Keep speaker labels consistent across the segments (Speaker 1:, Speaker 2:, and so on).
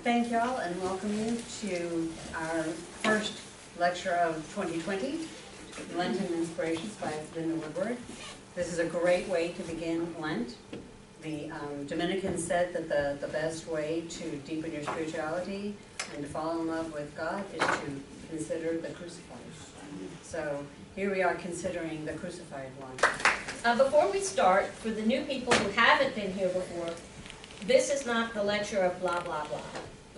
Speaker 1: Thank y'all and welcome you to our first lecture of 2020, Lenten Inspirations by Linda Woodward. This is a great way to begin Lent. The Dominicans said that the best way to deepen your spirituality and to fall in love with God is to consider the crucified. So here we are considering the crucified one.
Speaker 2: Before we start, for the new people who haven't been here before, this is not the lecture of blah, blah, blah.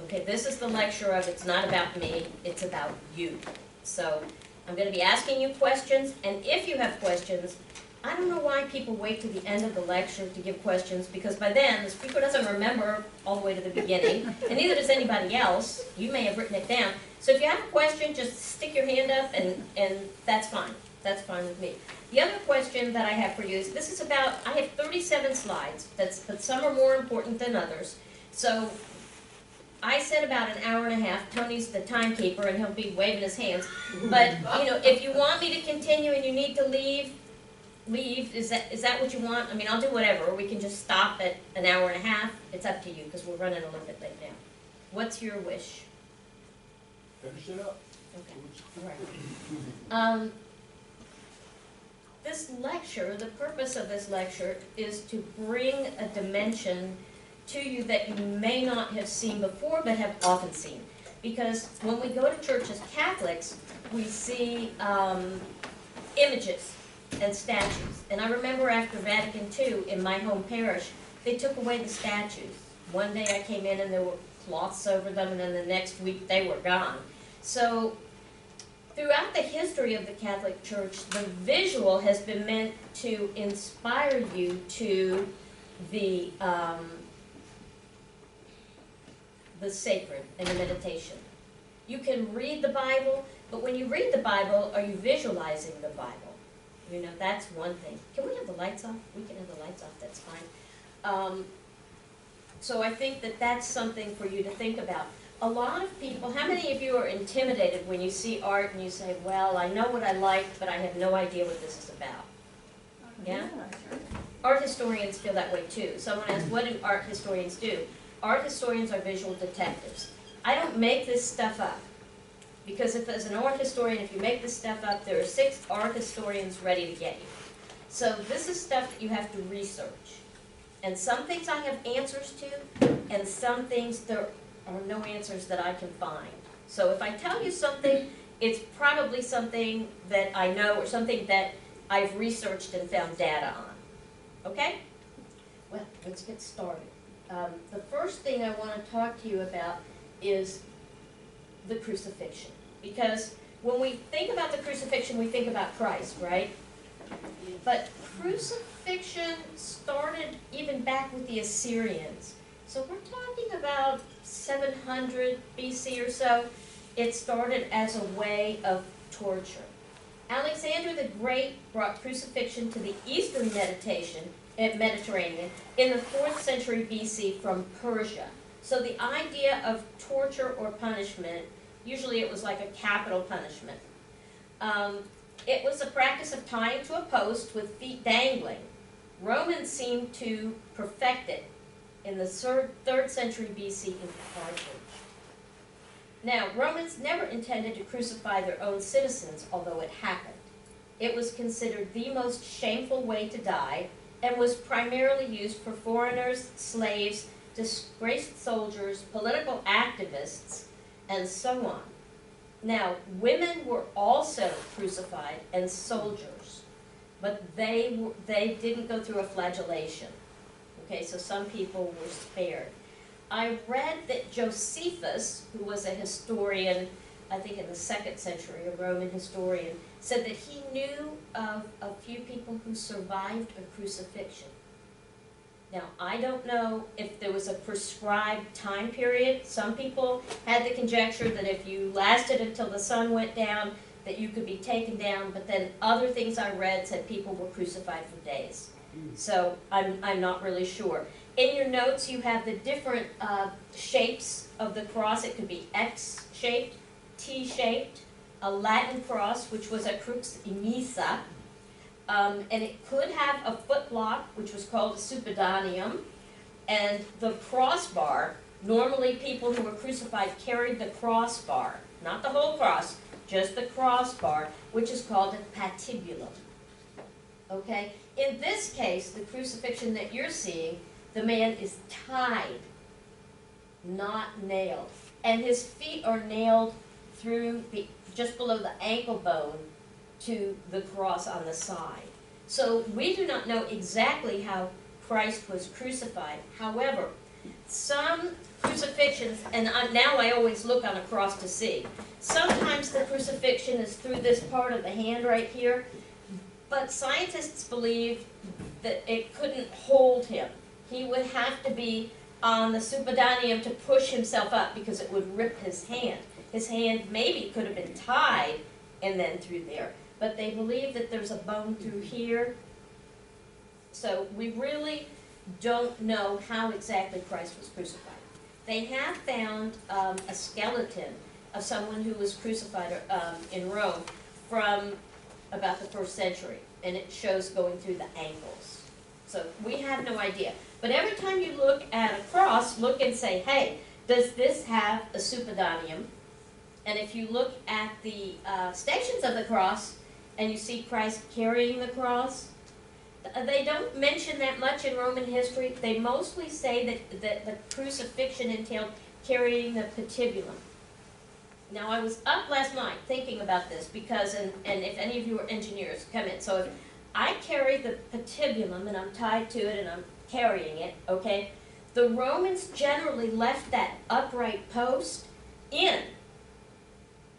Speaker 2: Okay, this is the lecture of it's not about me, it's about you. So I'm going to be asking you questions, and if you have questions, I don't know why people wait to the end of the lecture to give questions, because by then the speaker doesn't remember all the way to the beginning, and neither does anybody else. You may have written it down. So if you have a question, just stick your hand up, and that's fine. That's fine with me. The other question that I have for you is, this is about, I have 37 slides, but some are more important than others. So I said about an hour and a half. Tony's the timekeeper, and he'll be waving his hands. But, you know, if you want me to continue and you need to leave, is that what you want? I mean, I'll do whatever. We can just stop at an hour and a half. It's up to you, because we're running a little bit late now. What's your wish?
Speaker 3: Finish it up.
Speaker 2: Okay, all right. This lecture, the purpose of this lecture is to bring a dimension to you that you may not have seen before, but have often seen. Because when we go to church as Catholics, we see images and statues. And I remember after Vatican II, in my home parish, they took away the statues. One day I came in and there were cloths over them, and then the next week they were gone. So throughout the history of the Catholic Church, the visual has been meant to inspire you to the sacred and the meditation. You can read the Bible, but when you read the Bible, are you visualizing the Bible? You know, that's one thing. Can we have the lights off? We can have the lights off, that's fine. So I think that that's something for you to think about. A lot of people, how many of you are intimidated when you see art and you say, well, I know what I like, but I have no idea what this is about? Yeah? Art historians feel that way too. Someone asked, what do art historians do? Art historians are visual detectives. I don't make this stuff up. Because if as an art historian, if you make this stuff up, there are 6 art historians ready to get you. So this is stuff that you have to research. And some things I have answers to, and some things there are no answers that I can find. So if I tell you something, it's probably something that I know or something that I've researched and found data on. Okay? Well, let's get started. The first thing I want to talk to you about is the crucifixion. Because when we think about the crucifixion, we think about Christ, right? But crucifixion started even back with the Assyrians. So we're talking about 700 BC or so. It started as a way of torture. Alexander the Great brought crucifixion to the Eastern Mediterranean in the 4th century BC from Persia. So the idea of torture or punishment, usually it was like a capital punishment. It was a practice of tying to a post with feet dangling. Romans seemed to perfect it in the 3rd century BC in Carthage. Now, Romans never intended to crucify their own citizens, although it happened. It was considered the most shameful way to die, and was primarily used for foreigners, slaves, disgraced soldiers, political activists, and so on. Now, women were also crucified, and soldiers, but they didn't go through a flagellation. Okay, so some people were spared. I read that Josephus, who was a historian, I think in the 2nd century, a Roman historian, said that he knew of a few people who survived a crucifixion. Now, I don't know if there was a prescribed time period. Some people had the conjecture that if you lasted until the sun went down, that you could be taken down, but then other things I read said people were crucified for days. So I'm not really sure. In your notes, you have the different shapes of the cross. It could be X-shaped, T-shaped, a Latin cross, which was a crux imisa, and it could have a foot block, which was called a supedanium, and the crossbar Normally, people who were crucified carried the crossbar, not the whole cross, just the crossbar, which is called a patibulum. Okay? In this case, the crucifixion that you're seeing, the man is tied, not nailed. And his feet are nailed through just below the ankle bone to the cross on the side. So we do not know exactly how Christ was crucified. However, some crucifixions, and now I always look on a cross to see, sometimes the crucifixion is through this part of the hand right here, but scientists believe that it couldn't hold him. He would have to be on the supedanium to push himself up because it would rip his hand. His hand maybe could have been tied and then through there, but they believe that there's a bone through here. So we really don't know how exactly Christ was crucified. They have found a skeleton of someone who was crucified in Rome from about the 1st century, and it shows going through the ankles. So we have no idea. But every time you look at a cross, look and say, hey, does this have a supedanium? And if you look at the Stations of the Cross, and you see Christ carrying the cross, they don't mention that much in Roman history. They mostly say that the crucifixion entailed carrying the patibulum. Now, I was up last night thinking about this because, and if any of you are engineers, come in. So if I carry the patibulum and I'm tied to it and I'm carrying it, okay, the Romans generally left that upright post in.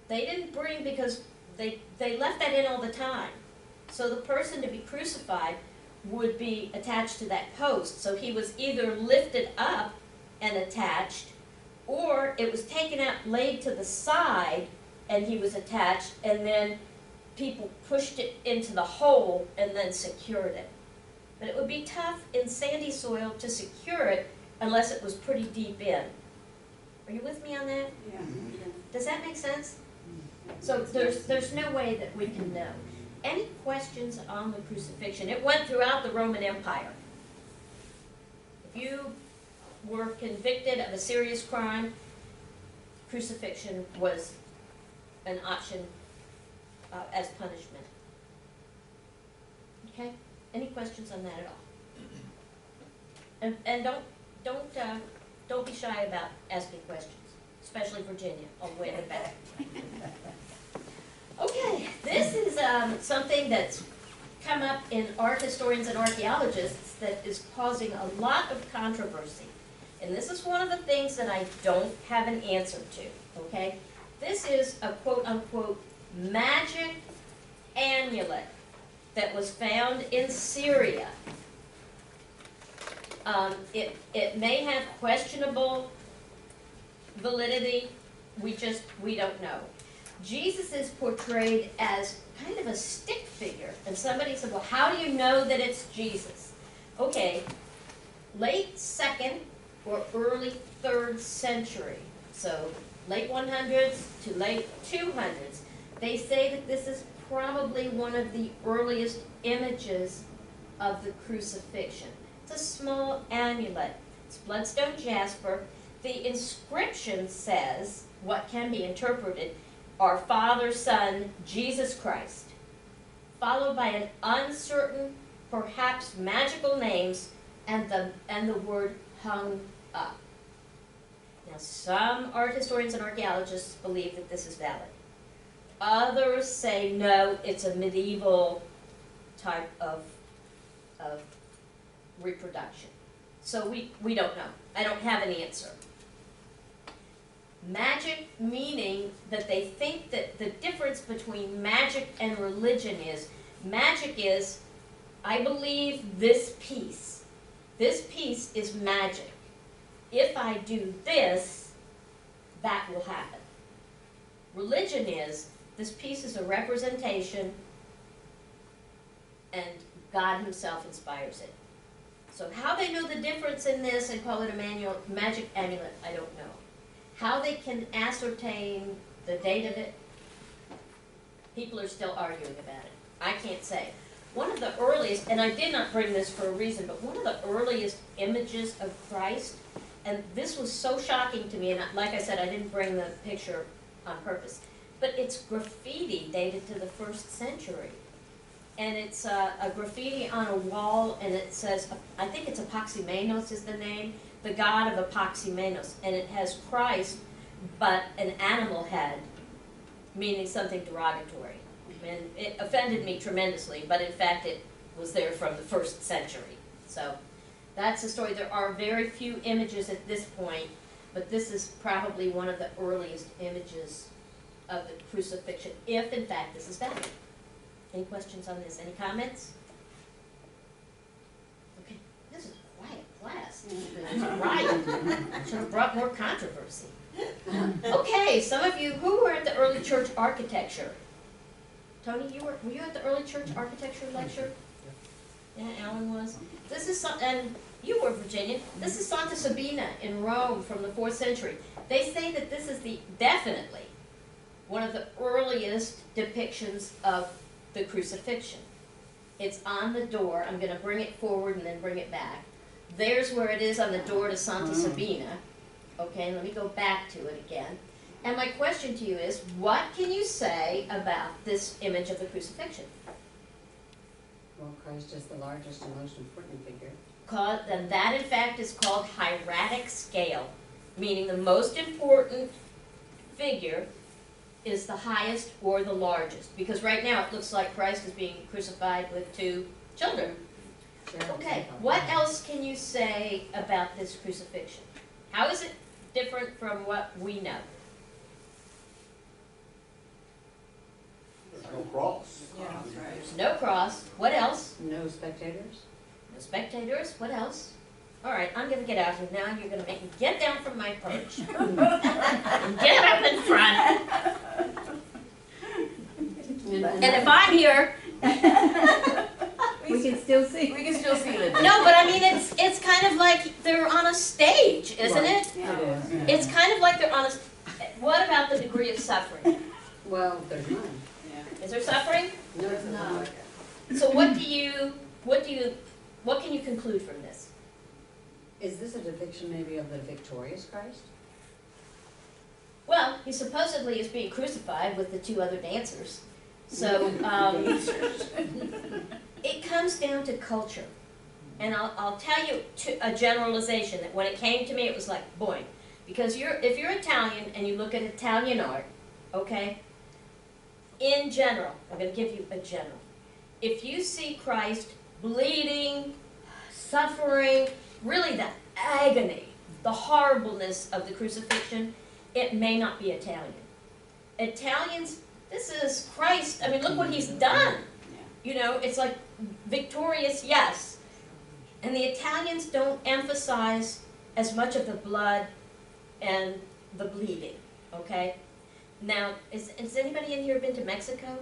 Speaker 2: They didn't bring, because they left that in all the time. So the person to be crucified would be attached to that post. So he was either lifted up and attached, or it was taken out, laid to the side, and he was attached, and then people pushed it into the hole and then secured it. But it would be tough in sandy soil to secure it unless it was pretty deep in. Are you with me on that?
Speaker 1: Yeah.
Speaker 2: Does that make sense? So there's no way that we can know. Any questions on the crucifixion? It went throughout the Roman Empire. If you were convicted of a serious crime, crucifixion was an option as punishment. Okay? Any questions on that at all? And don't be shy about asking questions, especially Virginia, all the way in the back. Okay, this is something that's come up in art historians and archaeologists that is causing a lot of controversy. And this is one of the things that I don't have an answer to, okay? This is a quote-unquote magic amulet that was found in Syria. It may have questionable validity. We don't know. Jesus is portrayed as kind of a stick figure. And somebody said, well, how do you know that it's Jesus? Okay, late 2nd or early 3rd century, so late 100s to late 200s, they say that this is probably one of the earliest images of the crucifixion. It's a small amulet. It's bloodstone jasper. The inscription says, what can be interpreted, our Father, Son, Jesus Christ, followed by an uncertain, perhaps magical names, and the word hung up. Now, some art historians and archaeologists believe that this is valid. Others say, no, it's a medieval type of reproduction. So we don't know. I don't have an answer. Magic, meaning that they think that the difference between magic and religion is, magic is, I believe this piece. This piece is magic. If I do this, that will happen. Religion is, this piece is a representation and God himself inspires it. So how they know the difference in this and call it a magic amulet, I don't know. How they can ascertain the date of it, people are still arguing about it. I can't say. One of the earliest, and I did not bring this for a reason, but one of the earliest images of Christ, And this was so shocking to me, and like I said, I didn't bring the picture on purpose. But it's graffiti dated to the 1st century. And it's a graffiti on a wall, and it says, I think it's Apoxymenos is the name, the god of Apoxymenos. And it has Christ, but an animal head, meaning something derogatory. And it offended me tremendously, but in fact it was there from the 1st century. So that's the story. There are very few images at this point, but this is probably one of the earliest images of the crucifixion, if in fact this is valid. Any questions on this? Any comments? Okay, this is a quiet class. This is right. Should have brought more controversy. Okay, some of you, who were at the early church architecture? Tony, were you at the early church architecture lecture? Yeah, Alan was. This is and you were, Virginia. This is Santa Sabina in Rome from the 4th century. They say that this is definitely one of the earliest depictions of the crucifixion. It's on the door. I'm going to bring it forward and then bring it back. There's where it is on the door to Santa Sabina. Okay, let me go back to it again. And my question to you is, what can you say about this image of the crucifixion?
Speaker 1: Well, Christ is the largest and most important figure.
Speaker 2: And that, in fact, is called hieratic scale, meaning the most important figure is the highest or the largest. Because right now it looks like Christ is being crucified with 2 children. Okay, what else can you say about this crucifixion? How is it different from what we know?
Speaker 3: There's no cross.
Speaker 4: Yeah, that's right.
Speaker 2: There's no cross. What else?
Speaker 1: No spectators?
Speaker 2: No spectators. What else? All right, I'm going to get out here now. You're going to make me get down from my perch. And get up in front. And if I'm here,
Speaker 4: We can still see. We can still see it.
Speaker 2: no, but I mean, it's kind of like they're on a stage, isn't it?
Speaker 4: Yeah.
Speaker 1: It is.
Speaker 2: It's kind of like they're on a. What about the degree of suffering?
Speaker 1: Well, there's none.
Speaker 2: Is there suffering?
Speaker 1: No, it's not like it.
Speaker 2: So what can you conclude from this?
Speaker 1: Is this a depiction maybe of the victorious Christ?
Speaker 2: Well, he supposedly is being crucified with the 2 other dancers. So it comes down to culture. And I'll tell you a generalization that when it came to me, it was like, boing. Because if you're Italian and you look at Italian art, okay, in general, I'm going to give you a general. If you see Christ bleeding, suffering, really the agony, the horribleness of the crucifixion, it may not be Italian. Italians, this is Christ. I mean, look what he's done. You know, it's like victorious, yes. And the Italians don't emphasize as much of the blood and the bleeding, okay? Now, has anybody in here been to Mexico?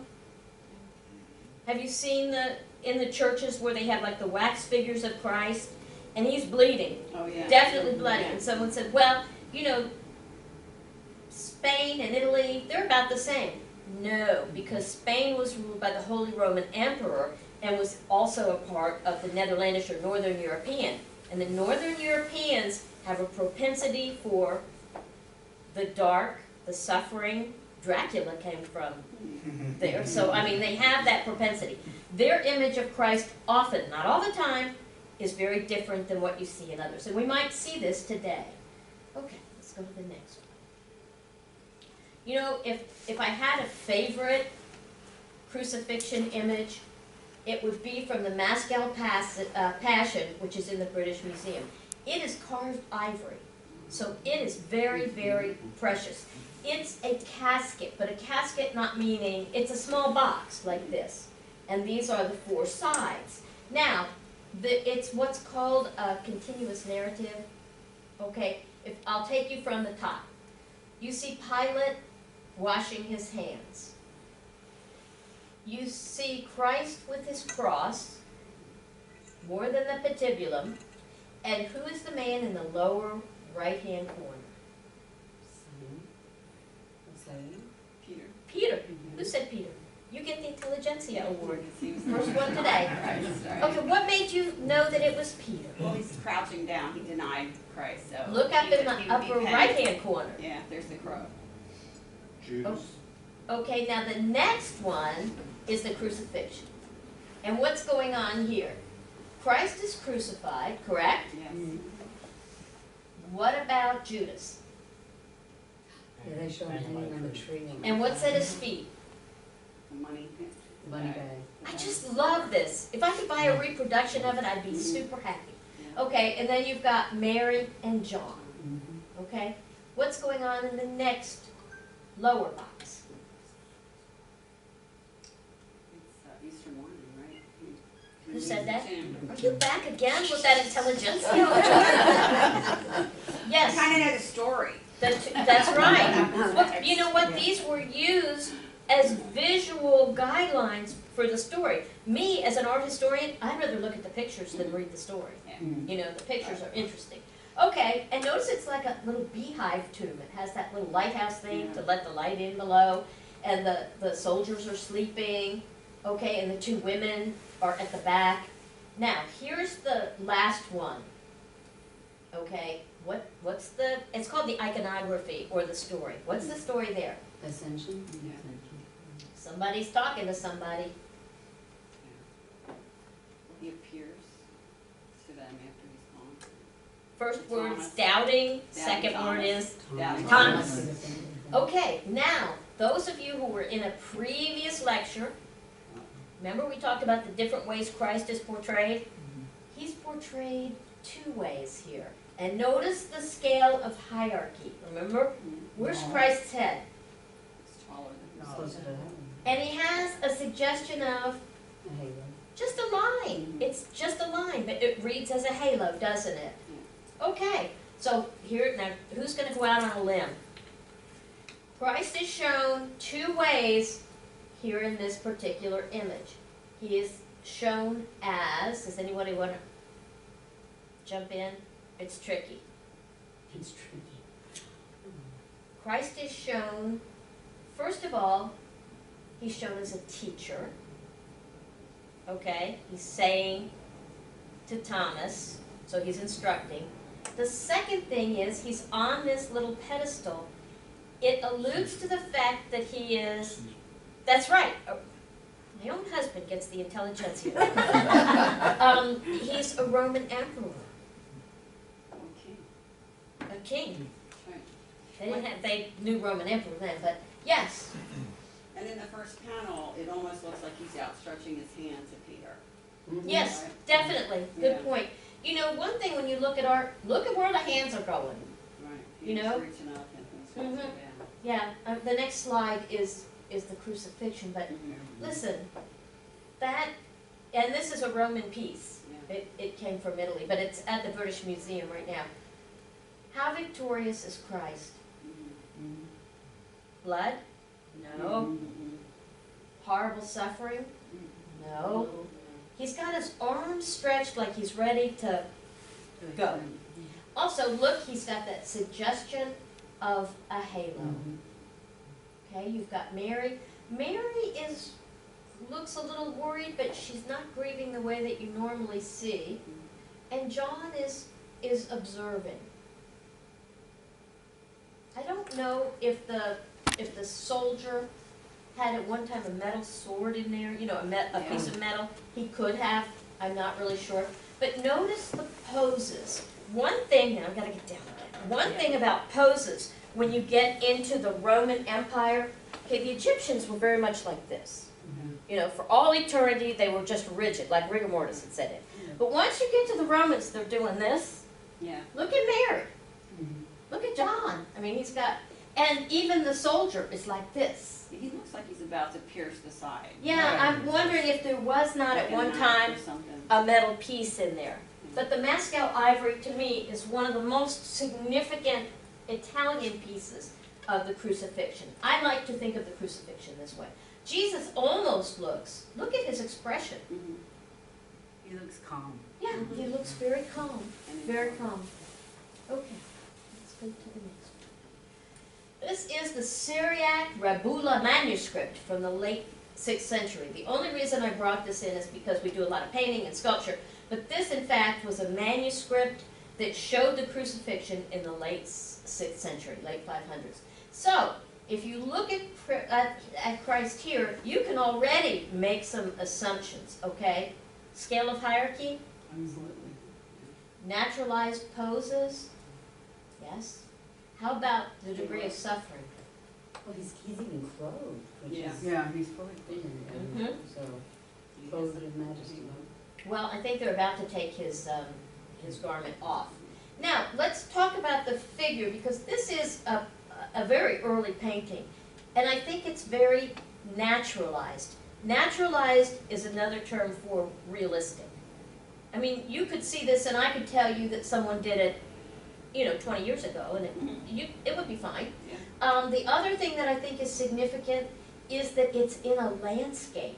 Speaker 2: Have you seen in the churches where they have like the wax figures of Christ, and he's bleeding,
Speaker 4: Oh, yeah.
Speaker 2: definitely bloody. And someone said, well, you know, Spain and Italy, they're about the same. No, because Spain was ruled by the Holy Roman Emperor and was also a part of the Netherlandish or Northern European. And the Northern Europeans have a propensity for the dark, the suffering. Dracula came from there. So, I mean, they have that propensity. Their image of Christ often, not all the time, is very different than what you see in others. And we might see this today. Okay, let's go to the next one. You know, if I had a favorite crucifixion image, it would be from the Moscow Passion, which is in the British Museum. It is carved ivory, so it is very, very precious. It's a casket, but a casket not meaning, it's a small box like this. And these are the 4 sides. Now, it's what's called a continuous narrative. Okay, I'll take you from the top. You see Pilate washing his hands. You see Christ with his cross, more than the patibulum, and who is the man in the lower right-hand corner?
Speaker 1: Simon.
Speaker 4: Peter.
Speaker 2: Peter. Who said Peter? You get the Intelligentsia Award.
Speaker 4: He was
Speaker 2: First
Speaker 4: the
Speaker 2: one today.
Speaker 4: Christ, right?
Speaker 2: Okay, what made you know that it was Peter?
Speaker 4: Well, he's crouching down. He denied Christ, so.
Speaker 2: Look up
Speaker 4: he
Speaker 2: in
Speaker 4: would- he
Speaker 2: the
Speaker 4: would be
Speaker 2: upper
Speaker 4: pegged.
Speaker 2: right-hand corner.
Speaker 4: Yeah, there's the crow.
Speaker 3: Judas.
Speaker 2: Okay, now the next one is the crucifixion. And what's going on here? Christ is crucified, correct?
Speaker 4: Yes.
Speaker 2: What about Judas?
Speaker 1: Yeah, they show him hanging on the tree.
Speaker 2: And what's at his feet?
Speaker 4: The money.
Speaker 1: Money bag.
Speaker 2: I just love this. If I could buy a reproduction of it, I'd be super happy. Okay, and then you've got Mary and John. Okay? What's going on in the next lower box?
Speaker 4: It's Easter morning, right?
Speaker 2: Who said that?
Speaker 4: Jim.
Speaker 2: Are you back again with that intelligentsia?
Speaker 4: I
Speaker 2: Yes,
Speaker 4: kind of know the story.
Speaker 2: that's right. Well, you know what? These were used as visual guidelines for the story. Me, as an art historian, I'd rather look at the pictures than read the story.
Speaker 4: Yeah.
Speaker 2: You know, the pictures are interesting. Okay, and notice it's like a little beehive tomb. It has that little lighthouse thing to let the light in below, and the soldiers are sleeping, okay, and the two women are at the back. Now, here's the last one, okay? What's the, it's called the iconography, or the story. What's the story there?
Speaker 1: Ascension?
Speaker 4: Yeah.
Speaker 2: Somebody's talking to somebody.
Speaker 4: He appears to them after he's gone.
Speaker 2: First word is
Speaker 4: Thomas.
Speaker 2: doubting,
Speaker 4: Doubting
Speaker 2: second word
Speaker 4: Thomas.
Speaker 2: is
Speaker 4: Doubting
Speaker 2: Thomas. Okay, now, those of you who were in a previous lecture, remember we talked about the different ways Christ is portrayed? He's portrayed two ways here. And notice the scale of hierarchy. Remember? Where's Christ's head?
Speaker 4: It's taller than
Speaker 1: Closer to heaven.
Speaker 2: And he has a suggestion of
Speaker 1: A halo.
Speaker 2: just a line. It's just a line, but it reads as a halo, doesn't it? Okay, so here, now, who's going to go out on a limb? Christ is shown two ways here in this particular image. He is shown as, does anybody want to jump in? It's tricky.
Speaker 1: It's tricky.
Speaker 2: Christ is shown, first of all, he's shown as a teacher. Okay, he's saying to Thomas, so he's instructing. The second thing is he's on this little pedestal. It alludes to the fact that he is, that's right, my own husband gets the intelligentsia. He's a Roman emperor,
Speaker 4: Okay.
Speaker 2: a king.
Speaker 4: Right.
Speaker 2: They knew Roman emperor then, but yes.
Speaker 4: And in the first panel, it almost looks like he's outstretching his hand to Peter.
Speaker 2: Yes,
Speaker 4: Right.
Speaker 2: definitely. Good
Speaker 4: Yeah.
Speaker 2: point. You know, one thing when you look at art, look at where the hands are going.
Speaker 4: Right.
Speaker 2: You
Speaker 4: He's
Speaker 2: know?
Speaker 4: reaching up and he's reaching
Speaker 2: Mhm.
Speaker 4: down.
Speaker 2: Yeah, the next slide is the crucifixion, but listen, that, and this is a Roman piece.
Speaker 4: Yeah.
Speaker 2: It came from Italy, but it's at the British Museum right now. How victorious is Christ?
Speaker 4: Mhm.
Speaker 2: Blood? No.
Speaker 4: Mhm.
Speaker 2: Horrible suffering?
Speaker 4: Mhm.
Speaker 2: No. He's got his arms stretched like he's ready to go. Also, look, he's got that suggestion of a halo. Okay, you've got Mary. Mary looks a little worried, but she's not grieving the way that you normally see. And John is observing. I don't know if the soldier had at one time a metal sword in there, you know, a piece of metal. He could have, I'm not really sure. But notice the poses. One thing, now I've got to get down again. One thing about poses, when you get into the Roman Empire, okay, the Egyptians were very much like this. You know, for all eternity, they were just rigid, like rigor mortis had said it. But once you get to the Romans, they're doing this.
Speaker 4: Yeah.
Speaker 2: Look at Mary. Look at John. I mean, he's got, and even the soldier is like this.
Speaker 4: He looks like he's about to pierce the side.
Speaker 2: Yeah, I'm wondering if there was not at
Speaker 4: Like a
Speaker 2: one
Speaker 4: knife
Speaker 2: time
Speaker 4: or something.
Speaker 2: a metal piece in there. But the Moscow ivory, to me, is one of the most significant Italian pieces of the crucifixion. I like to think of the crucifixion this way. Jesus almost looks, look at his expression.
Speaker 4: Mhm.
Speaker 1: He looks calm.
Speaker 2: Yeah, he looks very calm,
Speaker 4: And it's-
Speaker 2: very calm. Okay, let's go to the next one. This is the Syriac Rabula manuscript from the late 6th century. The only reason I brought this in is because we do a lot of painting and sculpture, but this in fact was a manuscript that showed the crucifixion in the late 6th century, late 500s. So, if you look at Christ here, you can already make some assumptions, okay? Scale of hierarchy,
Speaker 5: Absolutely.
Speaker 2: naturalized poses, yes. How about the degree of suffering?
Speaker 1: Well, he's even clothed, which
Speaker 4: Yeah.
Speaker 1: is,
Speaker 5: Yeah, he's fully clothed.
Speaker 2: Mhm.
Speaker 1: so, clothed in majesty.
Speaker 2: Well, I think they're about to take his garment off. Now, let's talk about the figure, because this is a very early painting, and I think it's very naturalized. Naturalized is another term for realistic. I mean, you could see this, and I could tell you that someone did it, 20 years ago, and it would be fine.
Speaker 4: Yeah.
Speaker 2: The other thing that I think is significant is that it's in a landscape.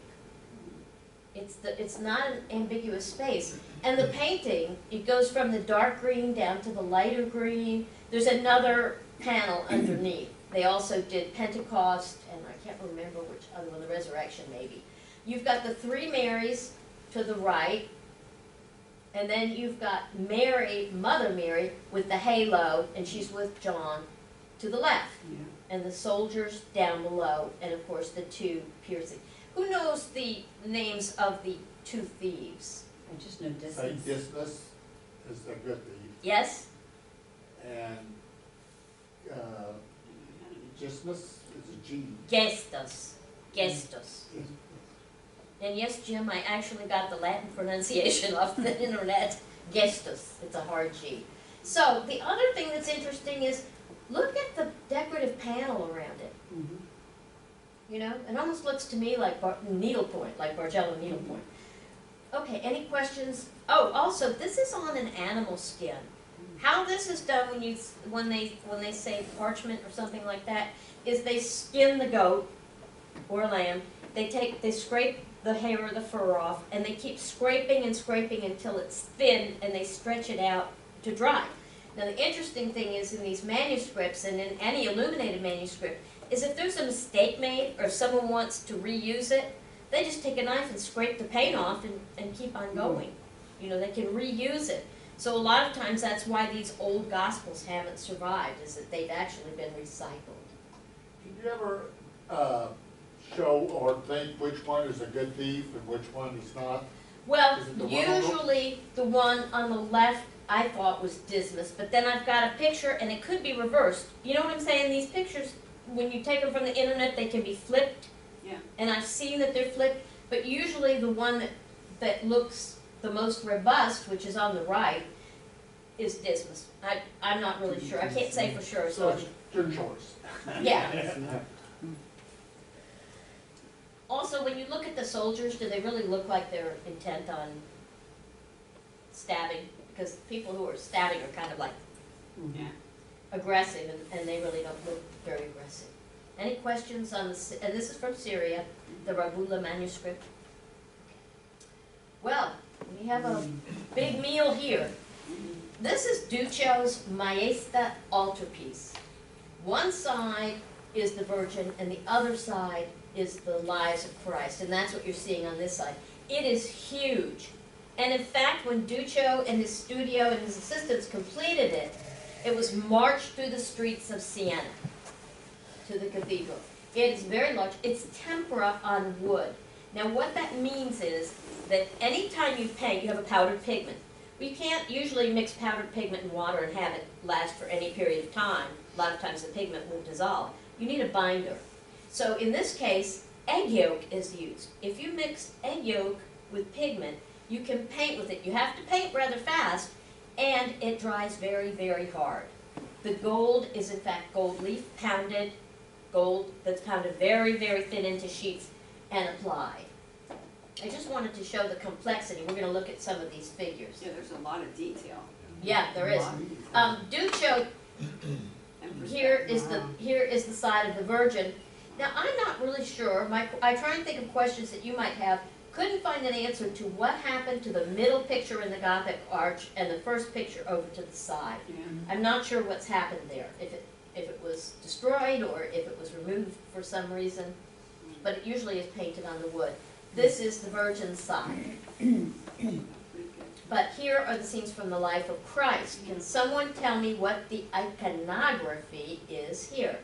Speaker 2: It's not an ambiguous space. And the painting, it goes from the dark green down to the lighter green. There's another panel underneath. They also did Pentecost, and I can't remember which other one, the Resurrection maybe. You've got the three Marys to the right, and then you've got Mary, Mother Mary, with the halo, and she's with John to the left.
Speaker 5: Yeah.
Speaker 2: And the soldiers down below, and of course the two piercing. Who knows the names of the two thieves?
Speaker 1: I just know
Speaker 3: Saint
Speaker 1: distance.
Speaker 3: Dismas is a good thief,
Speaker 2: Yes?
Speaker 3: and, Dismas is a G.
Speaker 2: Gestus. Gestus. And yes, Jim, I actually got the Latin pronunciation off the internet. Gestus. It's a hard G. So the other thing that's interesting is, look at the decorative panel around it.
Speaker 5: Mhm.
Speaker 2: It almost looks to me like needlepoint, like Bargello needlepoint. Okay, any questions? Oh, also, this is on an animal skin. How this is done when they say parchment or something like that is they skin the goat or lamb. They scrape the hair or the fur off, and they keep scraping and scraping until it's thin, and they stretch it out to dry. Now, the interesting thing is in these manuscripts and in any illuminated manuscript is if there's a mistake made or if someone wants to reuse it, they just take a knife and scrape the paint off and keep on going. They can reuse it. So a lot of times that's why these old gospels haven't survived, is that they've actually been recycled.
Speaker 3: Did you ever, show or think which one is a good thief and which one is not?
Speaker 2: Well,
Speaker 3: Is it the one on the-
Speaker 2: usually the one on the left I thought was Dismas, but then I've got a picture and it could be reversed. You know what I'm saying? These pictures, when you take them from the internet, they can be flipped.
Speaker 4: Yeah.
Speaker 2: And I've seen that they're flipped, but usually the one that looks the most robust, which is on the right, is Dismas. I'm not really sure. I can't say for sure,
Speaker 3: So
Speaker 2: so
Speaker 3: it's your choice.
Speaker 2: yeah. Also, when you look at the soldiers, do they really look like they're intent on stabbing? Because people who are stabbing are kind of like
Speaker 4: Yeah.
Speaker 2: aggressive, and they really don't look very aggressive. Any questions on and this is from Syria, the Rabula manuscript. Well, we have a big meal here. This is Duccio's Maesta altarpiece. One side is the Virgin, and the other side is the lives of Christ, and that's what you're seeing on this side. It is huge. And in fact, when Duccio and his studio and his assistants completed it, it was marched through the streets of Siena to the cathedral. It is very large. It's tempera on wood. Now what that means is that anytime you paint, you have a powdered pigment. You can't usually mix powdered pigment and water and have it last for any period of time. A lot of times the pigment will dissolve. You need a binder. So in this case, egg yolk is used. If you mix egg yolk with pigment, you can paint with it. You have to paint rather fast, and it dries very, very hard. The gold is in fact gold leaf, pounded gold that's pounded very, very thin into sheets and applied. I just wanted to show the complexity. We're going to look at some of these figures.
Speaker 4: Yeah, there's a lot of detail.
Speaker 2: Yeah, there is. Duccio,
Speaker 4: And
Speaker 2: here is the side of the Virgin. Now, I'm not really sure. I try and think of questions that you might have. Couldn't find an answer to what happened to the middle picture in the Gothic arch and the first picture over to the side.
Speaker 4: Yeah.
Speaker 2: I'm not sure what's happened there. If it was destroyed or if it was removed for some reason. but it usually is painted on the wood. This is the Virgin's side.
Speaker 4: Pretty good.
Speaker 2: But here are the scenes from the life of Christ. Can someone tell me what the iconography is here?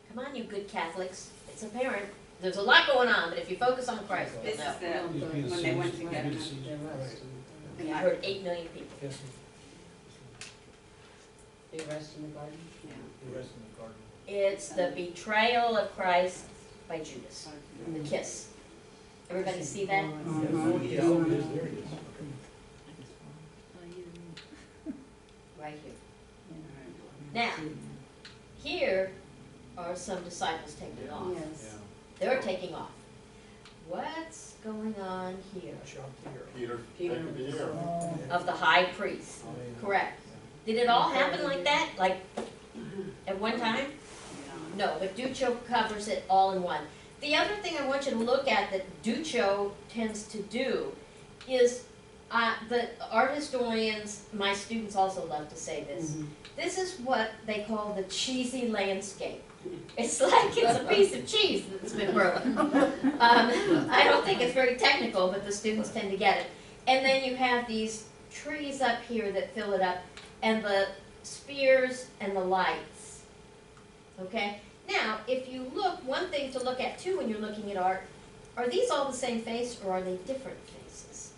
Speaker 2: Come on, you good Catholics. It's apparent. There's a lot going on, but if you focus on Christ, you'll
Speaker 4: This is
Speaker 2: know.
Speaker 4: when they went to get him.
Speaker 2: Yeah, I heard 8 million people.
Speaker 5: Yes,
Speaker 1: The arrest in the garden.
Speaker 4: Yeah.
Speaker 5: the rest in the garden.
Speaker 2: It's the betrayal of Christ by Judas, the kiss. Everybody see that?
Speaker 5: Yeah, oh, it is, there it is.
Speaker 2: Right here. Now, here are some disciples taking off.
Speaker 1: Yes.
Speaker 2: They're taking off. What's going on here?
Speaker 5: Shot here.
Speaker 3: Peter,
Speaker 1: Peter.
Speaker 3: take it to here.
Speaker 2: Of the high priest, correct. Did it all happen like that, like at one time? No, but Duccio covers it all in one. The other thing I want you to look at that Duccio tends to do is, the art historians, my students also love to say this, this is what they call the cheesy landscape. It's like it's a piece of cheese that's been broken. I don't think it's very technical, but the students tend to get it. And then you have these trees up here that fill it up, and the spears and the lights. Okay? Now, if you look, one thing to look at too when you're looking at art, are these all the same face or are they different faces?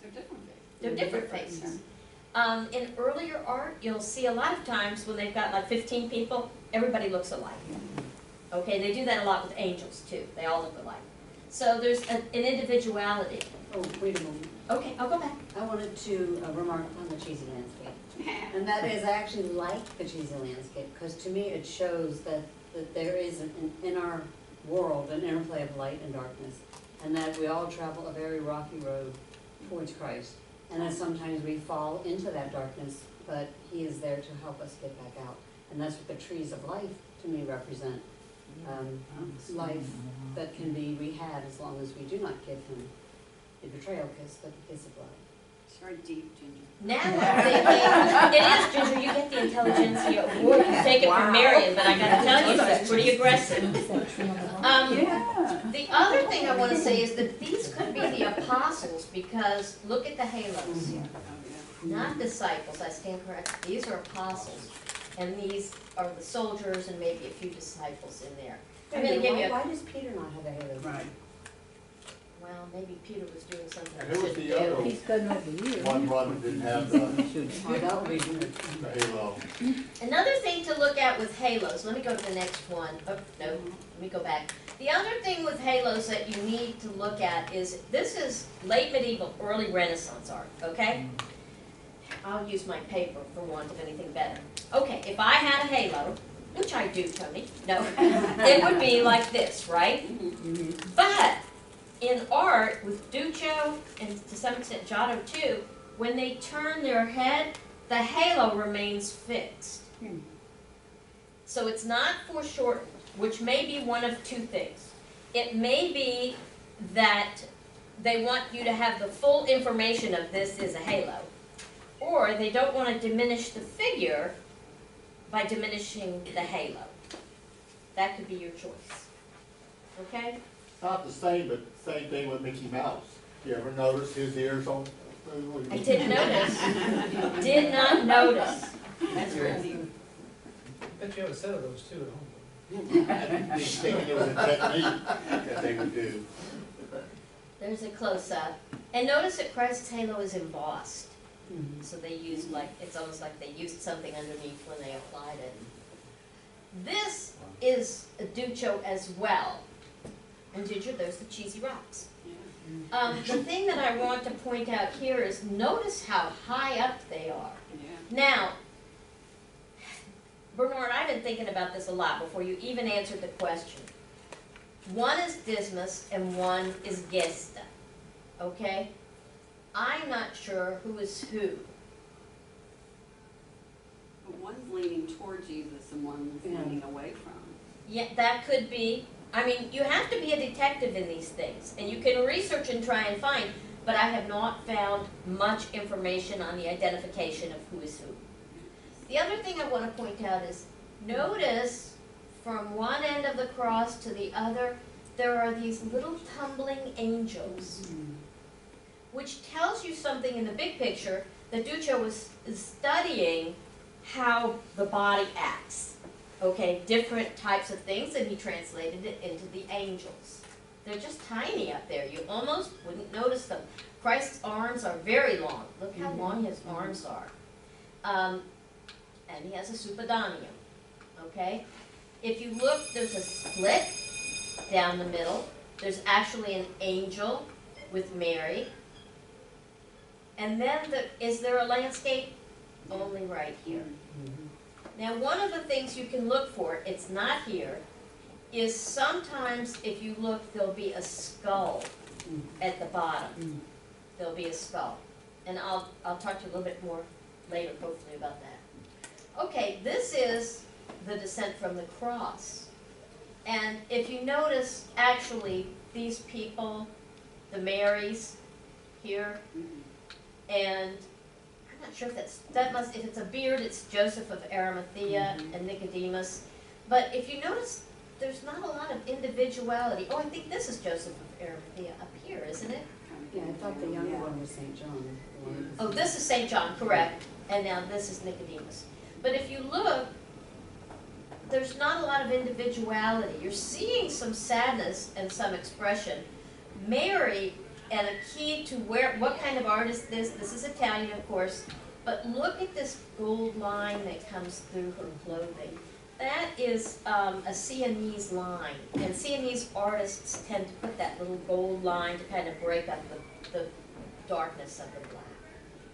Speaker 4: They're different faces.
Speaker 2: They're different faces. In earlier art, you'll see a lot of times when they've got like 15 people, everybody looks alike. Okay, they do that a lot with angels too. They all look alike. So there's an individuality.
Speaker 1: Oh, wait a moment.
Speaker 2: Okay, I'll go back.
Speaker 1: I wanted to remark on the cheesy landscape. And that is, I actually like the cheesy landscape, because to me it shows that there is in our world an interplay of light and darkness, and that we all travel a very rocky road towards Christ, and that sometimes we fall into that darkness, but He is there to help us get back out. And that's what the trees of life to me represent. Life that can be rehad as long as we do not give Him the betrayal kiss, but the kiss of love.
Speaker 4: It's very deep, Ginger.
Speaker 2: Now I'm thinking, it is, Ginger, you get the Intelligentsia Award. You take it from Marion, but I gotta tell you, she's pretty aggressive. The other thing I wanna say is that these could be the apostles, because look at the halos. Not disciples, I stand corrected. These are apostles, and these are the soldiers and maybe a few disciples in there. I'm gonna give you a,
Speaker 1: Why does Peter not have a halo?
Speaker 4: Right.
Speaker 2: well, maybe Peter was doing something
Speaker 3: And
Speaker 2: he
Speaker 3: who was
Speaker 2: shouldn't
Speaker 3: the other
Speaker 2: do.
Speaker 6: He's done over here.
Speaker 3: one that didn't have the
Speaker 1: Oh, that would be good.
Speaker 3: halo?
Speaker 2: Another thing to look at with halos, let me go to the next one. Oh, no, let me go back. The other thing with halos that you need to look at is, this is late medieval, early Renaissance art, okay? I'll use my paper for want of anything better. Okay, if I had a halo, which I do, Tony, no, it would be like this, right? But in art, with Duccio and to some extent Giotto too, when they turn their head, the halo remains fixed. So it's not foreshortened, which may be one of two things. It may be that they want you to have the full information of this is a halo, or they don't want to diminish the figure by diminishing the halo. That could be your choice. Okay?
Speaker 3: Not the same, but same thing with Mickey Mouse. You ever notice his ears on?
Speaker 2: I didn't notice. Did not notice.
Speaker 4: That's crazy.
Speaker 5: Bet you have a set of those too at home.
Speaker 3: I was thinking it was a technique that they would do.
Speaker 2: There's a close-up. And notice that Christ's halo is embossed. So they used it's almost like they used something underneath when they applied it. This is a Duccio as well. And Ginger, there's the cheesy rocks. The thing that I want to point out here is notice how high up they are. Now, Bernard, I've been thinking about this a lot before you even answered the question. One is Dismas and one is Gesta, okay? I'm not sure who is who.
Speaker 4: But one's leaning toward Jesus and one's leaning away from him.
Speaker 2: Yeah, that could be. I mean, you have to be a detective in these things, and you can research and try and find, but I have not found much information on the identification of who is who. The other thing I want to point out is Notice from one end of the cross to the other, there are these little tumbling angels, which tells you something in the big picture that Duccio was studying how the body acts. Okay, different types of things, and he translated it into the angels. They're just tiny up there. You almost wouldn't notice them. Christ's arms are very long. Look how long his arms are. And he has a supedanium. Okay? If you look, there's a split down the middle. There's actually an angel with Mary. And then, is there a landscape? Only right here. Now, one of the things you can look for, it's not here, is sometimes if you look, there'll be a skull at the bottom. There'll be a skull. And I'll talk to you a little bit more later, hopefully, about that. Okay, this is the descent from the cross. And if you notice, actually, these people, the Marys here, and I'm not sure if if it's a beard, it's Joseph of Arimathea and Nicodemus. But if you notice, there's not a lot of individuality. Oh, I think this is Joseph of Arimathea up here, isn't it?
Speaker 6: Yeah, I thought the younger one was St. John.
Speaker 2: Oh, this is St. John, correct. And now this is Nicodemus. But if you look, there's not a lot of individuality. You're seeing some sadness and some expression. Mary, and a key to what kind of art is this? This is Italian, of course. But look at this gold line that comes through her clothing. That is a Sienese line, and Sienese artists tend to put that little gold line to kind of break up the darkness of the black.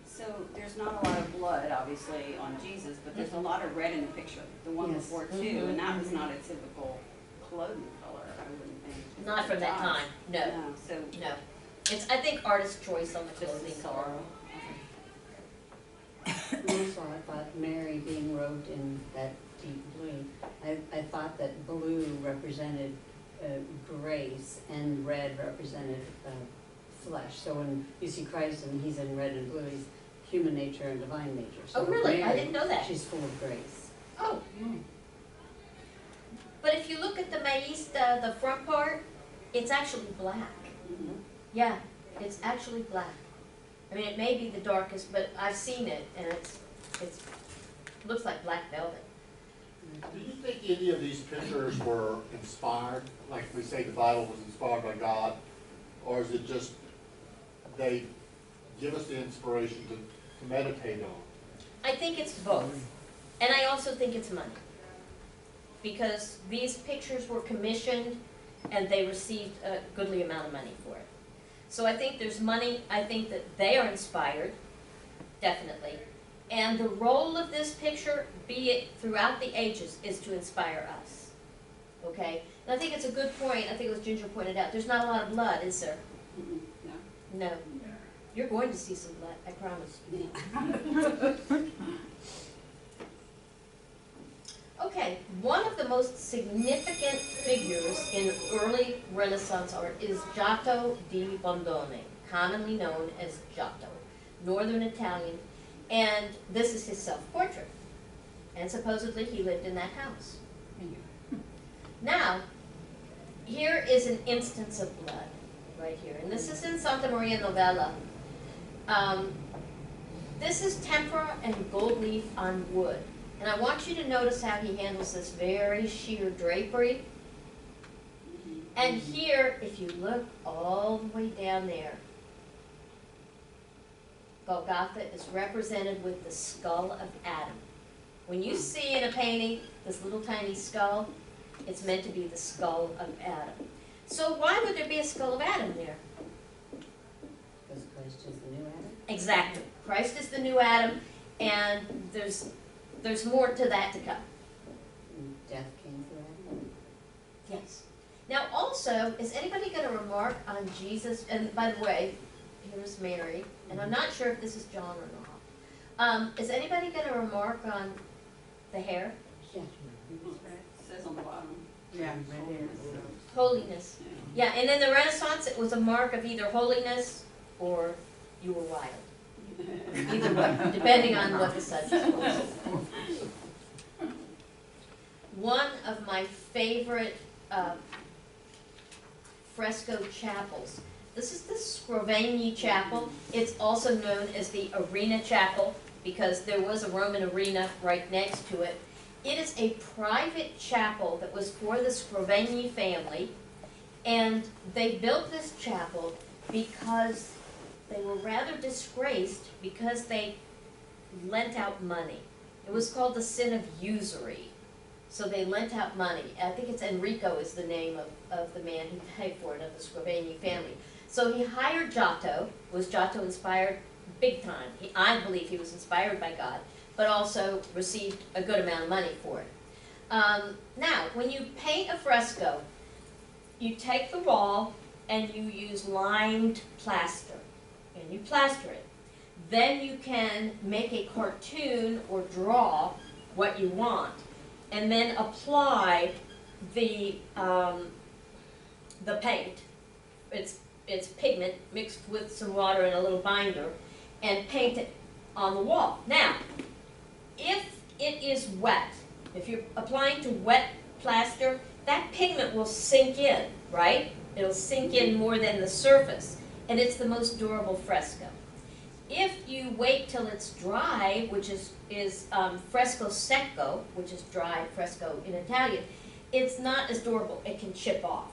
Speaker 4: So there's not a lot of blood, obviously, on Jesus, but there's a lot of red in the picture, the one
Speaker 6: Yes.
Speaker 4: before too, and that was not a typical clothing color, I wouldn't think.
Speaker 2: Not from that time, no,
Speaker 4: No, so
Speaker 2: no. It's, I think, artist's choice on the
Speaker 4: just
Speaker 2: clothing.
Speaker 4: the sorrow.
Speaker 6: Also, I thought Mary being robed in that deep blue, I thought that blue represented grace and red represented flesh. So when you see Christ and he's in red and blue, he's human nature and divine nature. So
Speaker 2: Oh, really? I
Speaker 6: Mary,
Speaker 2: didn't know that.
Speaker 6: she's full of grace.
Speaker 2: Oh. But if you look at the maíz, the front part, it's actually black. Yeah, it's actually black. I mean, it may be the darkest, but I've seen it, and it's looks like black velvet.
Speaker 3: Do you think any of these pictures were inspired, like we say the Bible was inspired by God, or is it just they give us the inspiration to meditate on?
Speaker 2: I think it's both, and I also think it's money, because these pictures were commissioned, and they received a goodly amount of money for it. So I think there's money. I think that they are inspired, definitely. And the role of this picture, be it throughout the ages, is to inspire us. Okay? And I think it's a good point. I think it was Ginger pointed out. There's not a lot of blood, is there?
Speaker 4: No.
Speaker 2: No. You're going to see some blood, I promise. Okay, one of the most significant figures in early Renaissance art is Giotto di Bondone, commonly known as Giotto, Northern Italian, and this is his self-portrait. And supposedly he lived in that house. Now, here is an instance of blood, right here, and this is in Santa Maria Novella. This is tempera and gold leaf on wood. And I want you to notice how he handles this very sheer drapery. And here, if you look all the way down there, Golgotha is represented with the skull of Adam. When you see in a painting this little tiny skull, it's meant to be the skull of Adam. So why would there be a skull of Adam there?
Speaker 6: Because Christ is the new Adam.
Speaker 2: Exactly. Christ is the new Adam, and there's more to that to come.
Speaker 6: And death came through Adam.
Speaker 2: Yes. Now also, is anybody going to remark on Jesus? And by the way, here's Mary, and I'm not sure if this is John or not. Is anybody going to remark on the hair?
Speaker 6: Yeah.
Speaker 4: It says on the bottom.
Speaker 6: Yeah, right here.
Speaker 2: Holiness.
Speaker 4: Yeah.
Speaker 2: Yeah, and in the Renaissance, it was a mark of either holiness or you were wild. Either way, depending on what the subject was. one of my favorite fresco chapels. This is the Scrovegni Chapel. It's also known as the Arena Chapel because there was a Roman arena right next to it. It is a private chapel that was for the Scrovegni family, and they built this chapel because they were rather disgraced because they lent out money. It was called the sin of usury. So they lent out money. I think it's Enrico is the name of the man who paid for it, of the Scrovegni family. So he hired Giotto. Was Giotto inspired? Big time. I believe he was inspired by God, but also received a good amount of money for it. Now, when you paint a fresco, you take the wall and you use limed plaster, and you plaster it. Then you can make a cartoon or draw what you want, and then apply the paint. It's pigment mixed with some water and a little binder, and paint it on the wall. Now, if it is wet, if you're applying to wet plaster, that pigment will sink in, right? It'll sink in more than the surface, and it's the most durable fresco. If you wait till it's dry, which is fresco secco, which is dry fresco in Italian, it's not as durable. It can chip off,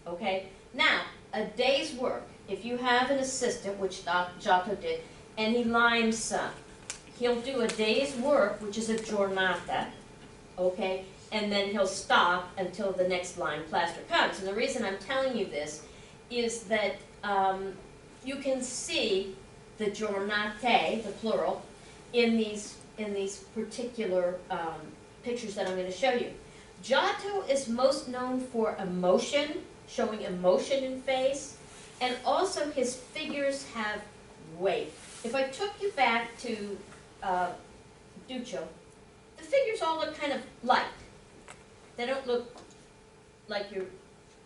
Speaker 2: okay? Now, a day's work, if you have an assistant, which Giotto did, and he limes some, he'll do a day's work, which is a giornata, okay? And then he'll stop until the next lime plaster comes. And the reason I'm telling you this is that you can see the giornate, the plural, in these particular pictures that I'm going to show you. Giotto is most known for emotion, showing emotion in face, and also his figures have weight. If I took you back to Duccio, the figures all look kind of light. They don't look like you're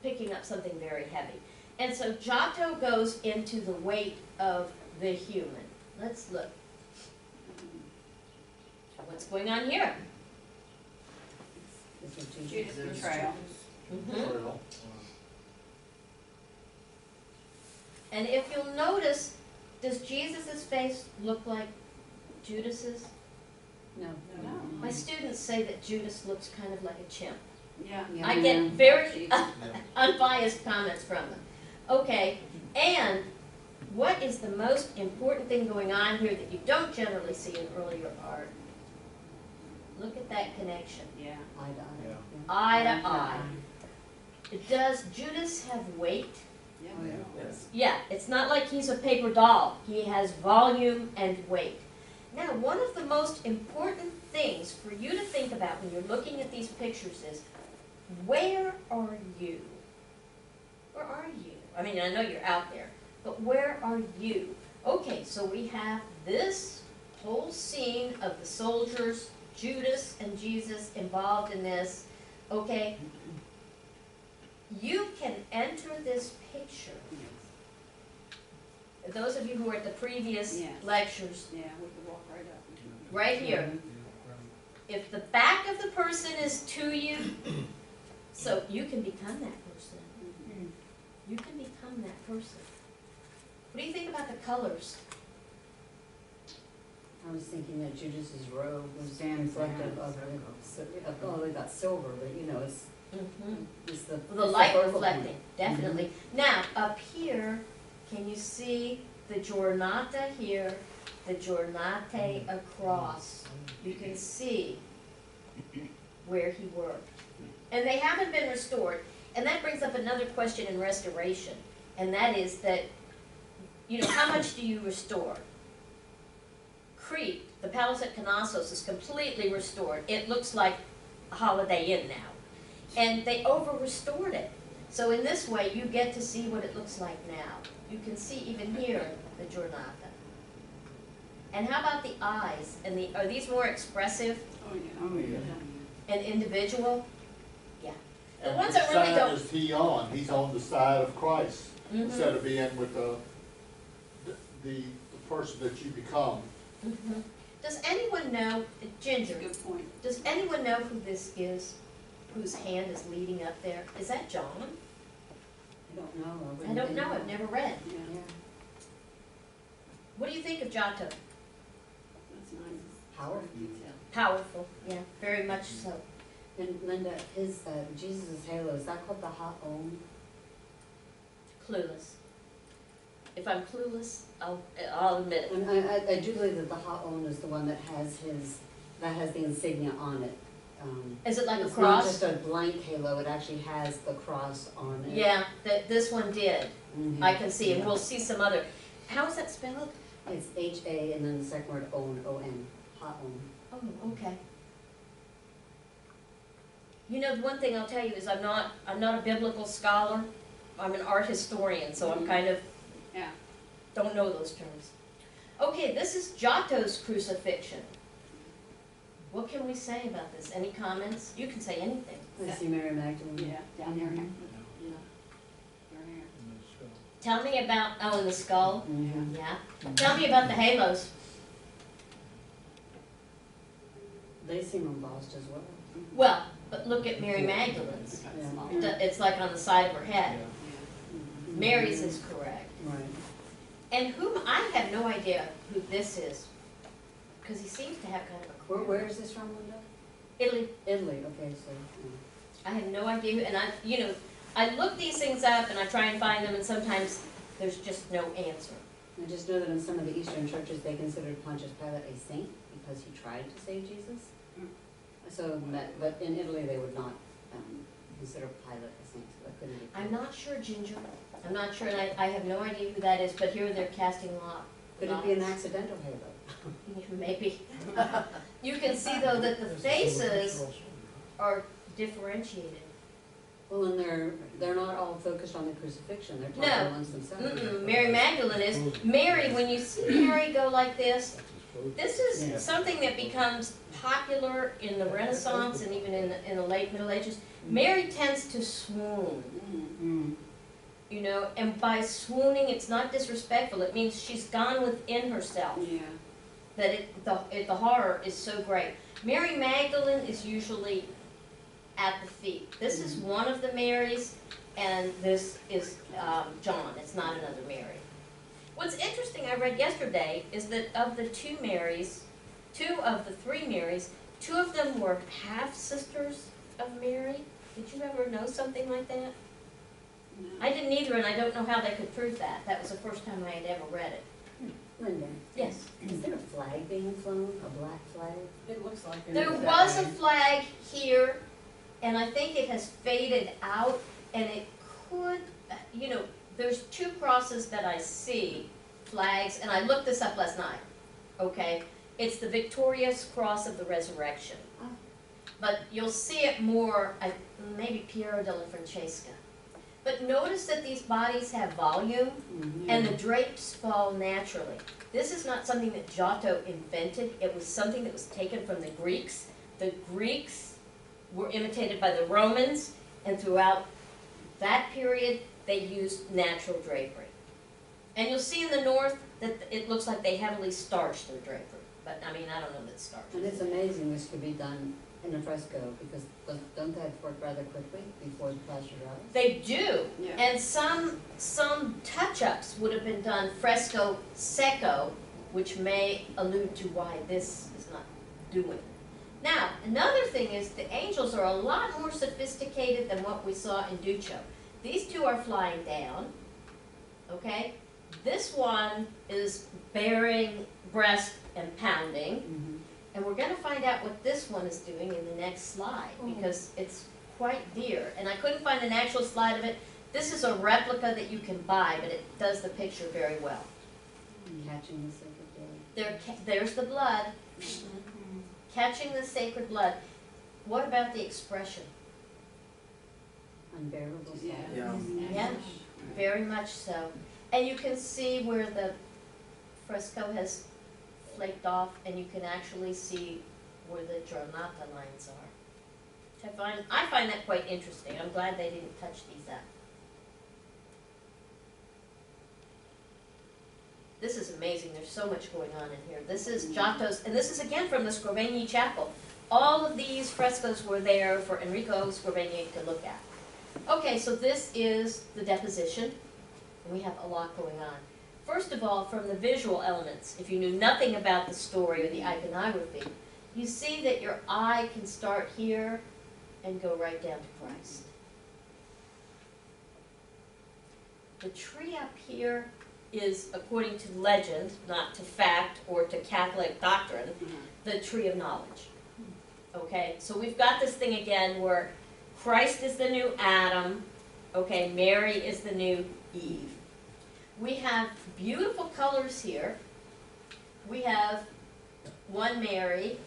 Speaker 2: picking up something very heavy. And so Giotto goes into the weight of the human. Let's look. What's going on here?
Speaker 4: Judas betrayal.
Speaker 2: Mm-hmm. And if you'll notice, does Jesus' face look like Judas's?
Speaker 6: No.
Speaker 4: No.
Speaker 2: My students say that Judas looks kind of like a chimp.
Speaker 4: Yeah.
Speaker 6: Yeah.
Speaker 2: I get very
Speaker 4: Jesus.
Speaker 2: unbiased comments from them. Okay, and what is the most important thing going on here that you don't generally see in earlier art? Look at that connection.
Speaker 4: Yeah.
Speaker 2: Eye to eye. Does Judas have weight?
Speaker 4: Yeah.
Speaker 5: Yes.
Speaker 2: Yeah, it's not like he's a paper doll. He has volume and weight. Now, one of the most important things for you to think about when you're looking at these pictures is, where are you? Where are you? I mean, I know you're out there, but where are you? Okay, so we have this whole scene of the soldiers, Judas and Jesus involved in this, okay? You can enter this picture. Those of you who were at the previous
Speaker 4: Yes.
Speaker 2: lectures,
Speaker 4: Yeah, we could walk right up.
Speaker 2: right here, if the back of the person is to you, so you can become that person. You can become that person. What do you think about the colors?
Speaker 6: I was thinking that Judas's robe was reflective of they got silver, but you know, it's the
Speaker 2: The light
Speaker 6: focal
Speaker 2: reflecting,
Speaker 6: point.
Speaker 2: definitely. Now, up here, can you see the giornata here, the giornate across? You can see where he worked. And they haven't been restored. And that brings up another question in restoration. And that is that, you know, how much do you restore? Crete, the palace at Knossos, is completely restored. It looks like a Holiday Inn now. And they over-restored it. So in this way, you get to see what it looks like now. You can see even here the giornata. And how about the eyes? And are these more expressive
Speaker 4: Oh, yeah. Oh, yeah.
Speaker 2: and individual? Yeah. The
Speaker 3: And
Speaker 2: ones
Speaker 3: which
Speaker 2: that really
Speaker 3: side
Speaker 2: don't.
Speaker 3: is he on? He's on the side of Christ,
Speaker 2: Mhm.
Speaker 3: instead of being with the person that you become.
Speaker 2: Mhm. Does anyone know, Ginger,
Speaker 4: Good point.
Speaker 2: does anyone know who this is? Whose hand is leading up there? Is that John?
Speaker 6: I don't know.
Speaker 2: I
Speaker 6: wouldn't
Speaker 2: don't
Speaker 6: think-
Speaker 2: know, I've never read.
Speaker 4: Yeah,
Speaker 6: Yeah,
Speaker 2: What do you think of Giotto?
Speaker 4: that's nice.
Speaker 6: powerful.
Speaker 4: Detail.
Speaker 2: Powerful, yeah, very much so.
Speaker 6: And Linda, his, Jesus' halo, is that called the Ha'om?
Speaker 2: Clueless. If I'm clueless, I'll admit it.
Speaker 6: And I do believe that the Ha'om is the one that has the insignia on it.
Speaker 2: Is it like a
Speaker 6: It's not
Speaker 2: cross?
Speaker 6: just a blank halo, it actually has the cross on it.
Speaker 2: Yeah, this one did.
Speaker 6: Mhm.
Speaker 2: I can see, and we'll see some other. How is that spelled?
Speaker 6: It's H-A and then the second word on, O-N, Ha'om.
Speaker 2: Oh, okay. You know, the one thing I'll tell you is I'm not a biblical scholar. I'm an art historian, so I'm kind of,
Speaker 4: Yeah.
Speaker 2: don't know those terms. Okay, this is Giotto's crucifixion. What can we say about this? Any comments? You can say anything.
Speaker 6: I see Mary Magdalene.
Speaker 4: Yeah, down there.
Speaker 6: Yeah.
Speaker 4: Down here.
Speaker 2: Tell me about, oh, in the skull?
Speaker 6: Mhm.
Speaker 2: Yeah. Tell me about the halos.
Speaker 6: They seem embossed as well.
Speaker 2: Well, but look at Mary Magdalene's.
Speaker 4: Cut
Speaker 6: Yeah.
Speaker 4: small.
Speaker 2: It's like on the side of her head.
Speaker 4: Yeah.
Speaker 6: Mhm.
Speaker 2: Mary's is correct.
Speaker 6: Right.
Speaker 2: And whom, I have no idea who this is, because he seems to have kind of a
Speaker 6: Where is this from, Linda?
Speaker 2: Italy.
Speaker 6: Italy, okay, so,
Speaker 2: I have no idea who, and I look these things up and I try and find them, and sometimes there's just no answer.
Speaker 6: I just know that in some of the Eastern churches, they considered Pontius Pilate a saint because he tried to save Jesus.
Speaker 4: Mm.
Speaker 6: So, but in Italy, they would not consider Pilate a saint, so that couldn't be.
Speaker 2: I'm not sure, Ginger. I'm not sure, and I have no idea who that is, but here they're casting lot.
Speaker 6: Could it be an
Speaker 2: lots.
Speaker 6: accidental halo?
Speaker 2: Maybe. You can see though that the faces are differentiated.
Speaker 6: Well, and they're not all focused on the crucifixion, they're talking
Speaker 2: No.
Speaker 6: amongst themselves.
Speaker 2: Mm-mm. Mary Magdalene is. Mary, when you see Mary go like this is
Speaker 6: Yeah.
Speaker 2: something that becomes popular in the Renaissance and even in the late Middle Ages. Mary tends to swoon,
Speaker 4: Mhm.
Speaker 2: and by swooning, it's not disrespectful. It means she's gone within herself.
Speaker 4: Yeah.
Speaker 2: That the horror is so great. Mary Magdalene is usually at the feet. This is one of the Marys, and this is John. It's not another Mary. What's interesting I read yesterday is that of the two of the three Marys, two of them were half-sisters of Mary. Did you ever know something like that?
Speaker 4: No.
Speaker 2: I didn't either, and I don't know how they could prove that. That was the first time I had ever read it.
Speaker 6: Linda,
Speaker 2: Yes.
Speaker 6: is there a flag being flown, a black flag?
Speaker 4: It looks like it.
Speaker 2: There was a flag here, and I think it has faded out, and it could, there's two crosses that I see, flags, and I looked this up last night, okay? It's the Victorious Cross of the Resurrection.
Speaker 6: Oh.
Speaker 2: But you'll see it more, maybe Piero della Francesca. But notice that these bodies have volume,
Speaker 6: Mhm.
Speaker 2: and the drapes fall naturally. This is not something that Giotto invented, it was something that was taken from the Greeks. The Greeks were imitated by the Romans, and throughout that period, they used natural drapery. And you'll see in the north that it looks like they heavily starched their drapery, but I don't know that starch.
Speaker 6: And it's amazing this could be done in a fresco, because don't they have to work rather quickly before the plaster dries?
Speaker 2: They do,
Speaker 4: Yeah.
Speaker 2: and some touch-ups would have been done fresco secco, which may allude to why this is not doing. Now, another thing is the angels are a lot more sophisticated than what we saw in Duccio. These two are flying down, okay? This one is bearing breast and pounding,
Speaker 6: Mhm.
Speaker 2: and we're gonna find out what this one is doing in the next slide, because it's quite dear, and I couldn't find an actual slide of it. This is a replica that you can buy, but it does the picture very well.
Speaker 6: Catching the sacred blood.
Speaker 2: There's the blood, catching the sacred blood. What about the expression?
Speaker 6: Unbearable
Speaker 4: Yeah.
Speaker 6: sorrow.
Speaker 2: Yeah, very much so. And you can see where the fresco has flaked off, and you can actually see where the giornata lines are. I find that quite interesting. I'm glad they didn't touch these up. This is amazing, there's so much going on in here. This is Giotto's, and this is again from the Scrivagni Chapel. All of these frescoes were there for Enrico Scrivagni to look at. Okay, so this is the deposition, and we have a lot going on. First of all, from the visual elements, if you knew nothing about the story or the iconography, you see that your eye can start here and go right down to Christ. The tree up here is, according to legend, not to fact or to Catholic doctrine, the tree of knowledge. Okay, so we've got this thing again where Christ is the new Adam, okay, Mary is the new Eve. We have beautiful colors here. We have one Mary,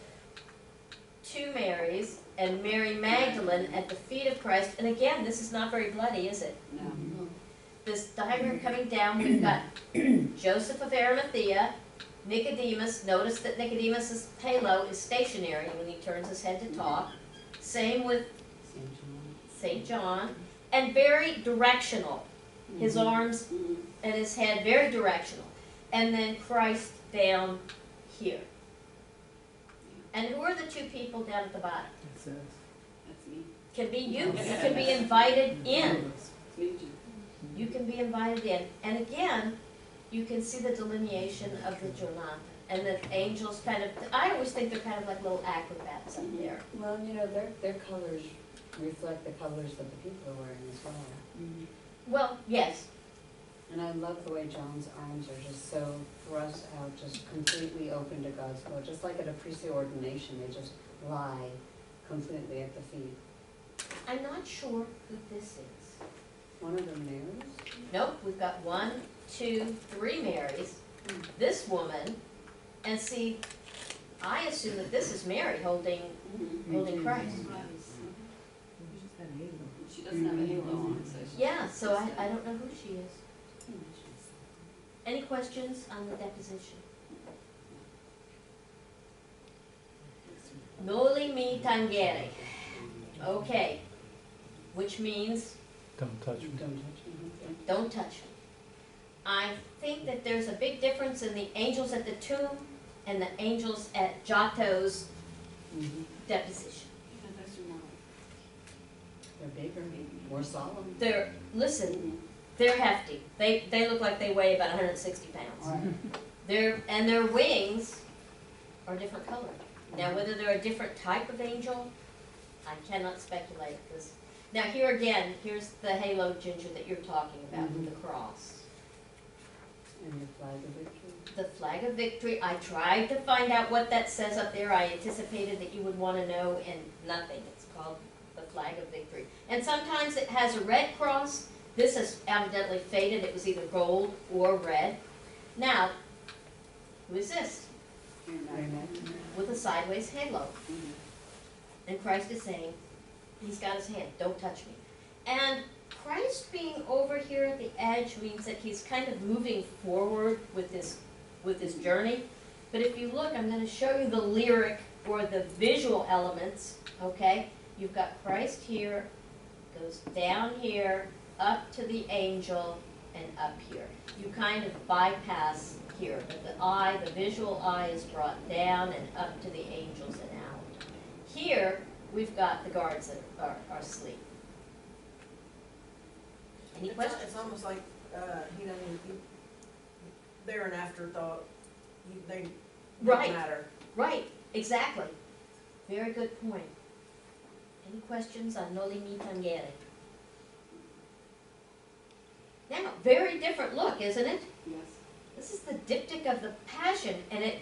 Speaker 2: two Marys, and Mary Magdalene at the feet of Christ. And again, this is not very bloody, is it?
Speaker 4: No.
Speaker 2: This diagram coming down, we've got Joseph of Arimathea, Nicodemus. Notice that Nicodemus's halo is stationary when he turns his head to talk. Same with St. John, and very directional. His arms and his head very directional. And then Christ down here. And who are the two people down at the bottom?
Speaker 5: It says.
Speaker 4: That's me.
Speaker 2: Can be you. You can be invited in.
Speaker 4: It's me, Jim.
Speaker 2: You can be invited in. And again, you can see the delineation of the Giornata. And the angels kind of, I always think they're kind of like little acrobats up there.
Speaker 6: Well, you know, their colors reflect the colors that the people are wearing as well.
Speaker 2: Well, yes.
Speaker 6: And I love the way John's arms are just so thrust out, just completely open to God's will. Just like at a priestly ordination, they just lie completely at the feet.
Speaker 2: I'm not sure who this is.
Speaker 6: One of them Marys?
Speaker 2: Nope, we've got 1, 2, 3 Marys. This woman, and see, I assume that this is Mary holding Christ.
Speaker 4: She doesn't have a halo on, so she's.
Speaker 2: Yeah, so I don't know who she is. Any questions on the deposition? Noli me tangere. Okay, which means
Speaker 5: Don't touch me.
Speaker 2: don't touch me. I think that there's a big difference in the angels at the tomb and the angels at Giotto's deposition.
Speaker 4: Yeah, those are not.
Speaker 6: They're bigger, more solemn.
Speaker 2: They're, listen, they're hefty. They look like they weigh about 160 pounds. Their wings are different color. Now, whether they're a different type of angel, I cannot speculate. Now, here again, here's the halo ginger that you're talking about with the cross.
Speaker 6: And the flag of victory.
Speaker 2: The flag of victory. I tried to find out what that says up there. I anticipated that you would want to know, and nothing. It's called the flag of victory. And sometimes it has a red cross. This has evidently faded. It was either gold or red. Now, who is this? With a sideways halo. And Christ is saying, he's got his hand, don't touch me. And Christ being over here at the edge means that he's kind of moving forward with this journey. But if you look, I'm going to show you the lyric or the visual elements, okay? You've got Christ here, goes down here, up to the angel, and up here. You kind of bypass here, but the visual eye is brought down and up to the angels and out. Here, we've got the guards that are asleep. Any questions?
Speaker 7: It's almost like, they're an afterthought. They
Speaker 2: Right.
Speaker 7: don't matter.
Speaker 2: Right, exactly. Very good point. Any questions on Noli me tangere? Now, very different look, isn't it?
Speaker 4: Yes.
Speaker 2: This is the diptych of the Passion, and it,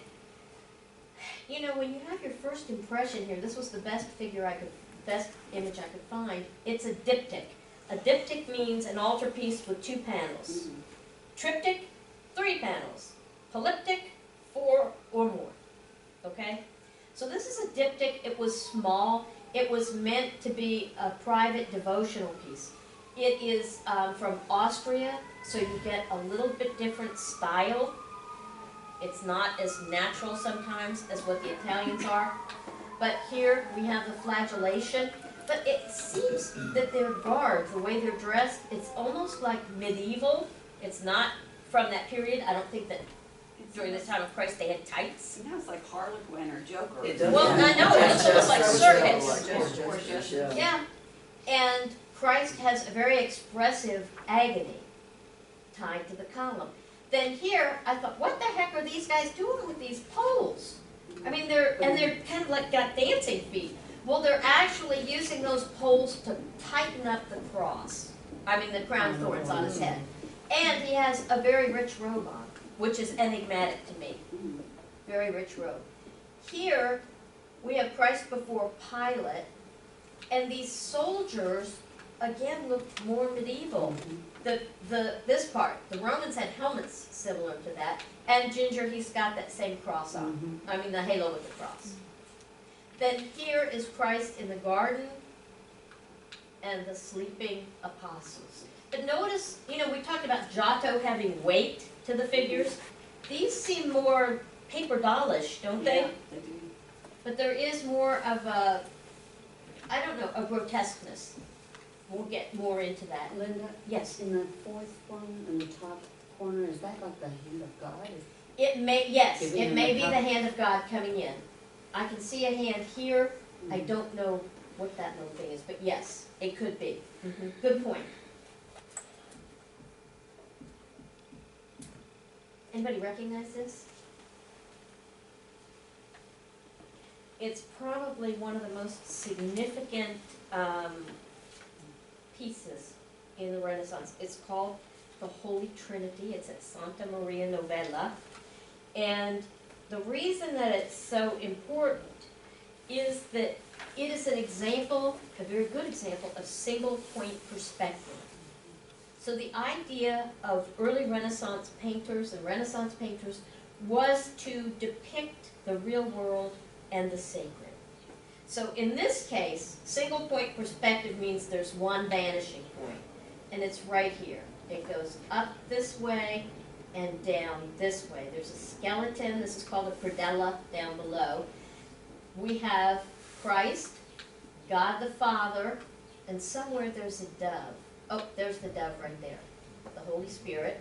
Speaker 2: you know, when you have your first impression here, this was the best image I could find. It's a diptych. A diptych means an altarpiece with 2 panels. Triptych, 3 panels. Polyptych, 4 or more. Okay? So this is a diptych. It was small. It was meant to be a private devotional piece. It is from Austria, so you get a little bit different style. It's not as natural sometimes as what the Italians are. But here we have the flagellation. But it seems that their guards, the way they're dressed, it's almost like medieval. It's not from that period. I don't think that During the time of Christ, they had tights.
Speaker 4: It sounds like Harlequin or Joker.
Speaker 8: It does.
Speaker 2: Well, I know, it looks like circus.
Speaker 4: Or just-
Speaker 2: Yeah, and Christ has a very expressive agony tied to the column. Then here, I thought, what the heck are these guys doing with these poles? I mean, they're kind of like got dancing feet. Well, they're actually using those poles to tighten up the cross. I mean, the crown of thorns on his head. And he has a very rich robe on, which is enigmatic to me. Very rich robe. Here, we have Christ before Pilate, and these soldiers, again, look more medieval. This part, the Romans had helmets similar to that, and Ginger, he's got that same cross on. I mean, the halo with the cross. Then here is Christ in the garden, and the sleeping apostles. But notice, you know, we talked about Giotto having weight to the figures. These seem more paper dollish, don't they?
Speaker 4: Yeah, they do.
Speaker 2: But there is more of a, I don't know, a grotesqueness. We'll get more into that.
Speaker 6: Linda,
Speaker 2: Yes,
Speaker 6: in the fourth one, in the top corner, is that like the hand of God?
Speaker 2: it may, yes,
Speaker 6: Giving
Speaker 2: it
Speaker 6: him
Speaker 2: may
Speaker 6: a
Speaker 2: be the
Speaker 6: cup.
Speaker 2: hand of God coming in. I can see a hand here. I don't know what that little thing is, but yes, it could be. Good point. Anybody recognize this? It's probably one of the most significant pieces in the Renaissance. It's called the Holy Trinity. It's at Santa Maria Novella. And the reason that it's so important is that it is an example, a very good example, of single point perspective. So the idea of early Renaissance painters and Renaissance painters was to depict the real world and the sacred. So in this case, single point perspective means there's one vanishing point, and it's right here. It goes up this way and down this way. There's a skeleton, this is called a predella down below. We have Christ, God the Father, and somewhere there's a dove. Oh, there's the dove right there, the Holy Spirit.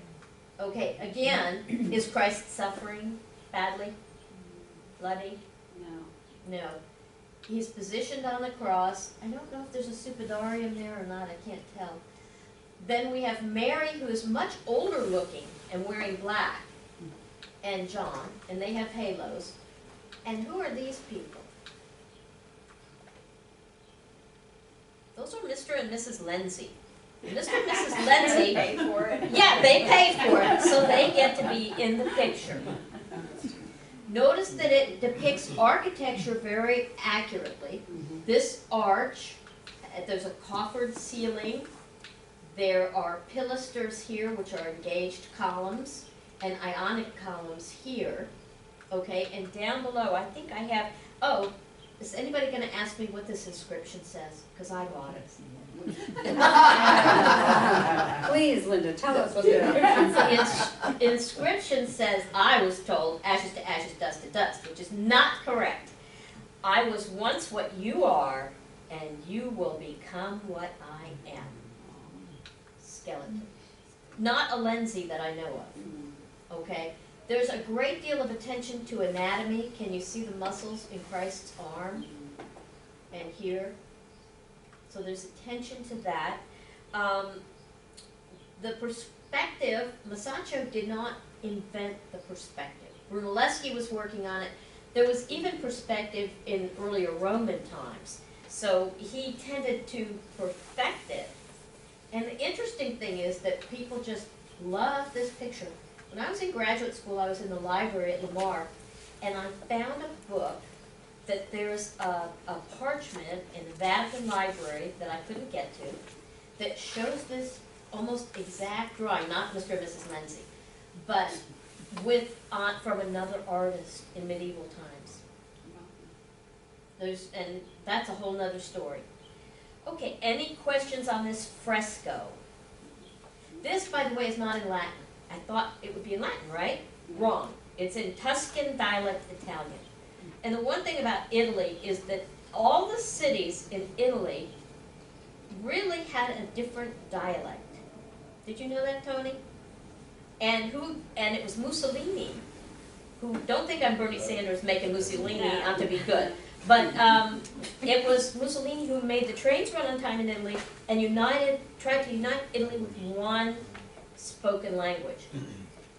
Speaker 2: Okay, again, is Christ suffering badly, bloody?
Speaker 4: No.
Speaker 2: No. He's positioned on the cross. I don't know if there's a supidarium there or not, I can't tell. Then we have Mary, who is much older looking and wearing black, and John, and they have halos. And who are these people? Those are Mr. and Mrs. Lindsay. Mr. and Mrs. Lindsay,
Speaker 4: Pay for it.
Speaker 2: yeah, they pay for it, so they get to be in the picture. Notice that it depicts architecture very accurately. This arch, there's a coffered ceiling. There are pilasters here, which are engaged columns, and ionic columns here. Okay, and down below, I think I have, oh, is anybody going to ask me what this inscription says? Because I bought it.
Speaker 6: Please, Linda, tell us what the inscription says.
Speaker 2: The inscription says, I was told, ashes to ashes, dust to dust, which is not correct. I was once what you are, and you will become what I am. Skeleton. Not a Lindsay that I know of. Okay? There's a great deal of attention to anatomy. Can you see the muscles in Christ's arm? And here? So there's attention to that. The perspective, Masaccio did not invent the perspective. Brunelleschi was working on it. There was even perspective in earlier Roman times. So he tended to perfect it. And the interesting thing is that people just love this picture. When I was in graduate school, I was in the library at Lamar, and I found a book that there's a parchment in the Vatican Library that I couldn't get to that shows this almost exact drawing, not Mr. and Mrs. Lindsay, but with from another artist in medieval times. And that's a whole nother story. Okay, any questions on this fresco? This, by the way, is not in Latin. I thought it would be in Latin, right? Wrong. It's in Tuscan dialect Italian. And the one thing about Italy is that all the cities in Italy really had a different dialect. Did you know that, Tony? And it was Mussolini who don't think I'm Bernie Sanders making Mussolini out to be good. But it was Mussolini who made the trains run on time in Italy and tried to unite Italy with one spoken language.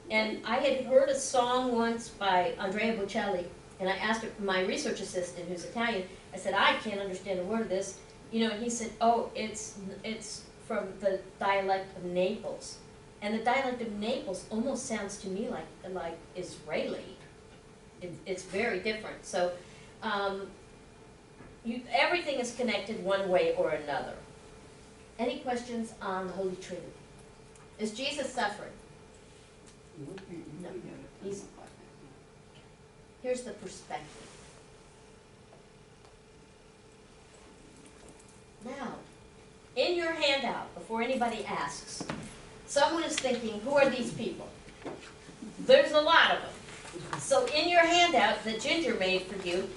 Speaker 2: And I had heard a song once by Andrea Bocelli, and I asked my research assistant, who's Italian, I said, I can't understand a word of this. And he said, oh, it's from the dialect of Naples. And the dialect of Naples almost sounds to me like Israeli. It's very different. So everything is connected one way or another. Any questions on the Holy Trinity? Is Jesus suffering? No. Here's the perspective. Now, in your handout, before anybody asks, someone is thinking, who are these people? There's a lot of them. So in your handout that Ginger made for you,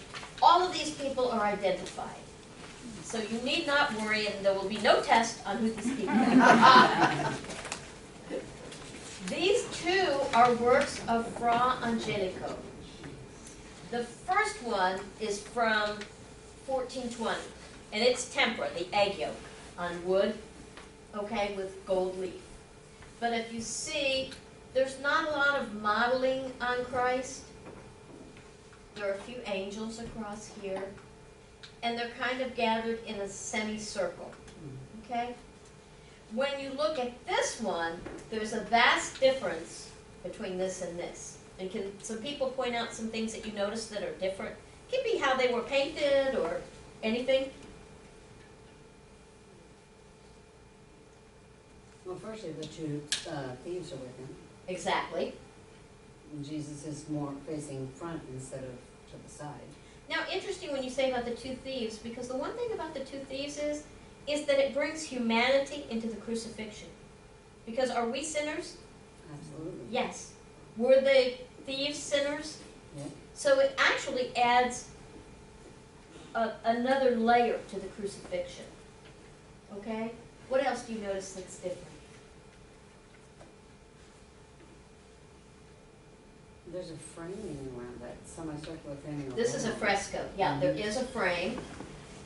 Speaker 2: all of these people are identified. So you need not worry, and there will be no test on who these people are. These two are works of Fra Angelico. The first one is from 1420, and it's tempera, the egg yolk, on wood, okay, with gold leaf. But if you see, there's not a lot of modeling on Christ. There are a few angels across here, and they're kind of gathered in a semicircle, okay? When you look at this one, there's a vast difference between this and this. And can some people point out some things that you notice that are different? It could be how they were painted or anything.
Speaker 6: Well, firstly, the two thieves are with him.
Speaker 2: Exactly.
Speaker 6: And Jesus is more facing front instead of to the side.
Speaker 2: Now, interesting when you say about the two thieves, because the one thing about the two thieves is that it brings humanity into the crucifixion. Because are we sinners?
Speaker 6: Absolutely.
Speaker 2: Yes. Were the thieves sinners?
Speaker 6: Yeah.
Speaker 2: So it actually adds another layer to the crucifixion. Okay? What else do you notice that's different?
Speaker 6: There's a framing around that, semicircular framing.
Speaker 2: This is a fresco. Yeah, there is a frame.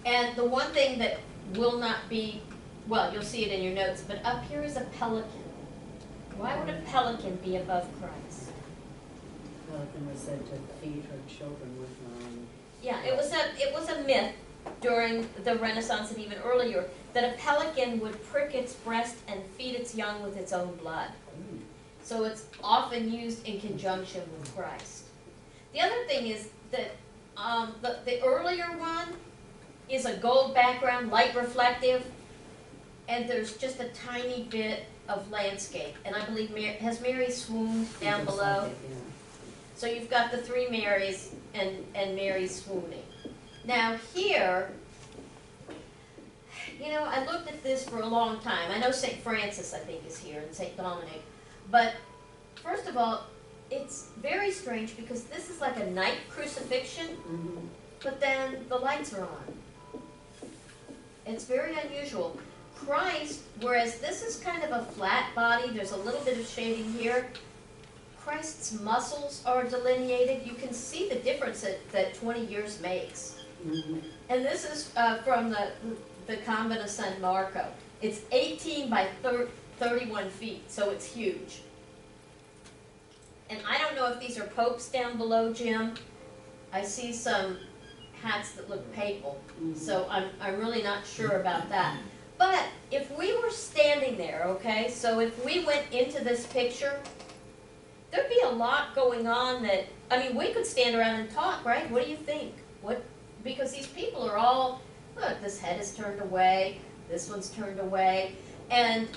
Speaker 2: And the one thing that will not be, well, you'll see it in your notes, but up here is a pelican. Why would a pelican be above Christ?
Speaker 6: Pelican was said to feed her children with
Speaker 2: Yeah, it was a myth during the Renaissance and even earlier that a pelican would prick its breast and feed its young with its own blood. So it's often used in conjunction with Christ. The other thing is that the earlier one is a gold background, light reflective, and there's just a tiny bit of landscape. And I believe, has Mary swooned down below?
Speaker 6: Like it, yeah.
Speaker 2: So you've got the three Marys and Mary swooning. Now here, I looked at this for a long time. I know St. Francis, I think, is here, and St. Dominic. But first of all, it's very strange because this is like a night crucifixion, but then the lights are on. It's very unusual. Christ, whereas this is kind of a flat body, there's a little bit of shading here, Christ's muscles are delineated. You can see the difference that 20 years makes. And this is from the convent of San Marco. It's 18 by 31 feet, so it's huge. And I don't know if these are popes down below, Jim. I see some hats that look papal, so I'm really not sure about that. But if we were standing there, okay, so if we went into this picture, there'd be a lot going on that, we could stand around and talk, right? What do you think? Because these people are all, look, this head is turned away, this one's turned away, and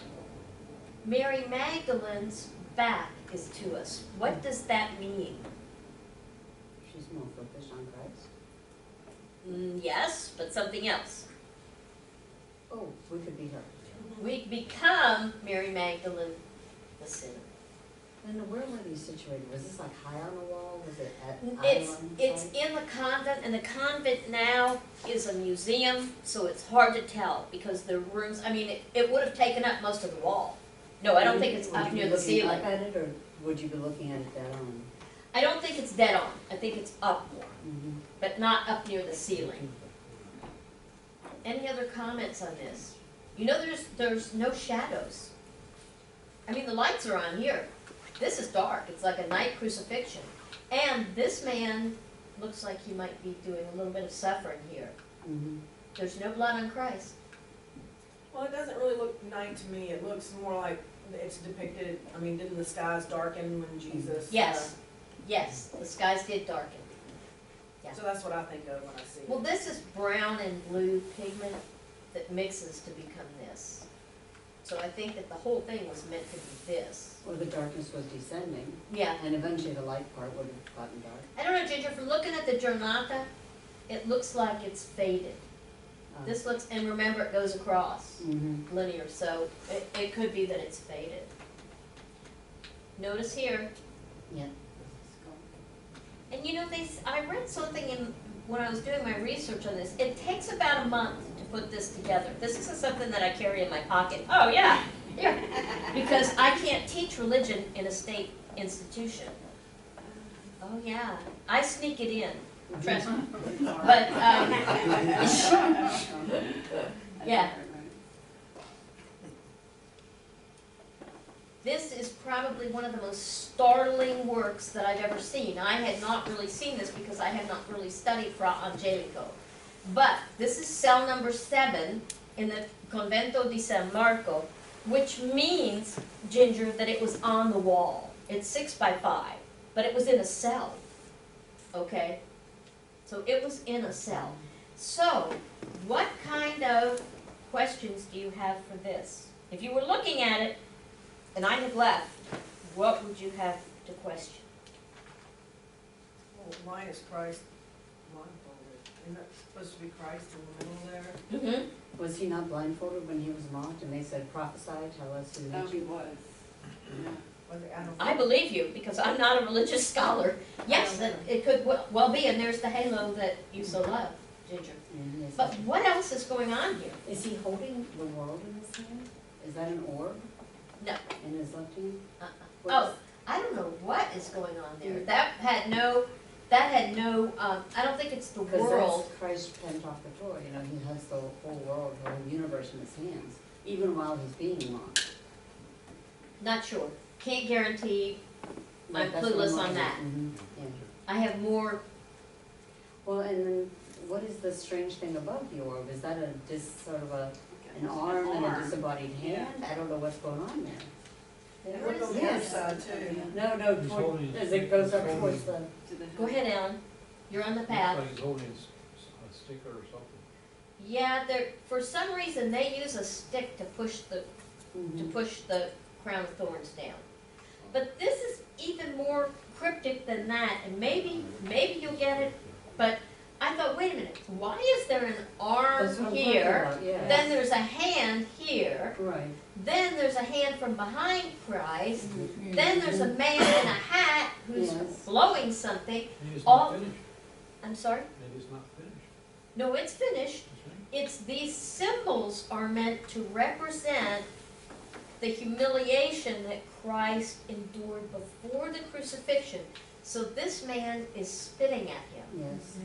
Speaker 2: Mary Magdalene's back is to us. What does that mean?
Speaker 6: She's more focused on Christ.
Speaker 2: Yes, but something else.
Speaker 6: Oh, we could be her.
Speaker 2: We become Mary Magdalene, the sinner.
Speaker 6: And where were these situated? Was this like high on the wall? Was it at island
Speaker 2: It's
Speaker 6: side?
Speaker 2: in the convent, and the convent now is a museum, so it's hard to tell because the rooms, it would have taken up most of the wall. No, I don't think it's up near the ceiling.
Speaker 6: Would you be looking up at it, or would you be looking at it down?
Speaker 2: I don't think it's dead on, I think it's up more,
Speaker 6: Mhm.
Speaker 2: but not up near the ceiling. Any other comments on this? You know, there's no shadows. I mean, the lights are on here. This is dark, it's like a night crucifixion. And this man looks like he might be doing a little bit of suffering here.
Speaker 6: Mhm.
Speaker 2: There's no blood on Christ.
Speaker 7: Well, it doesn't really look night to me, it looks more like it's depicted, I mean, didn't the skies darken when Jesus?
Speaker 2: Yes, yes, the skies did darken.
Speaker 7: So that's what I think of when I see it.
Speaker 2: Well, this is brown and blue pigment that mixes to become this. So I think that the whole thing was meant to be this.
Speaker 6: Or the darkness was descending,
Speaker 2: Yeah.
Speaker 6: and eventually the light part would have gotten dark.
Speaker 2: I don't know, Ginger, from looking at the Giornata, it looks like it's faded. This looks, and remember it goes across,
Speaker 6: Mhm.
Speaker 2: linear, so it could be that it's faded. Notice here,
Speaker 6: Yeah.
Speaker 2: and you know, I read something when I was doing my research on this, it takes about a month to put this together. This isn't something that I carry in my pocket. Oh, yeah, here. Because I can't teach religion in a state institution. Oh, yeah, I sneak it in, trust me. But, yeah. This is probably one of the most startling works that I've ever seen. I had not really seen this because I had not really studied Fra Angelico. But this is cell number 7 in the Convento di San Marco, which means, Ginger, that it was on the wall. It's 6 by 5, but it was in a cell, okay? So it was in a cell. So, what kind of questions do you have for this? If you were looking at it, and I had left, what would you have to question?
Speaker 7: Well, mine is Christ blindfolded. Isn't that supposed to be Christ in the middle there?
Speaker 2: Mm-hmm.
Speaker 6: Was he not blindfolded when he was mocked, and they said, prophesy, tell us who
Speaker 4: Oh,
Speaker 6: hit
Speaker 4: he
Speaker 6: you?
Speaker 4: was. Yeah.
Speaker 7: Was it, I don't.
Speaker 2: I believe you, because I'm not a religious scholar. Yes, it could well be, and there's the halo that you so love, Ginger.
Speaker 6: And they said-
Speaker 2: But what else is going on here?
Speaker 6: Is he holding the world in his hand? Is that an orb
Speaker 2: No.
Speaker 6: in his left hand? What
Speaker 2: Oh,
Speaker 6: is-
Speaker 2: I don't know what is going on there. That had no, I don't think it's the
Speaker 6: Because
Speaker 2: world.
Speaker 6: that's Christ Pantocrator, you know, he has the whole world, the whole universe in his hands, even while he's being mocked.
Speaker 2: Not sure. Can't guarantee. I'm
Speaker 6: That's what
Speaker 2: clueless on
Speaker 6: wondering.
Speaker 2: that.
Speaker 6: Mhm, yeah.
Speaker 2: I have more.
Speaker 6: Well, and then what is the strange thing above the orb? Is that sort of an arm and a disembodied hand? I don't know what's going on there.
Speaker 7: And look on the
Speaker 6: Yes.
Speaker 7: other side too.
Speaker 6: No,
Speaker 5: He's
Speaker 6: toward,
Speaker 5: holding-
Speaker 6: as it goes up
Speaker 5: he's
Speaker 6: towards the,
Speaker 4: To the
Speaker 2: Go ahead, Alan. You're on the path.
Speaker 5: Looks like he's holding a sticker or something.
Speaker 2: Yeah, for some reason they use a stick to push the
Speaker 6: mhm.
Speaker 2: crown of thorns down. But this is even more cryptic than that, and maybe you'll get it. But I thought, wait a minute, why is there an arm
Speaker 6: That's what I'm talking
Speaker 2: here?
Speaker 6: about, yeah.
Speaker 2: Then there's a hand here.
Speaker 6: Right.
Speaker 2: Then there's a hand from behind Christ.
Speaker 6: Mhm.
Speaker 2: Then there's a man in a hat who's
Speaker 6: Yes.
Speaker 2: blowing something.
Speaker 5: Maybe it's
Speaker 2: All-
Speaker 5: not finished.
Speaker 2: I'm sorry?
Speaker 5: Maybe it's not finished.
Speaker 2: No, it's finished.
Speaker 5: That's right.
Speaker 2: It's these symbols are meant to represent the humiliation that Christ endured before the crucifixion. So this man is spitting at him.
Speaker 6: Yes.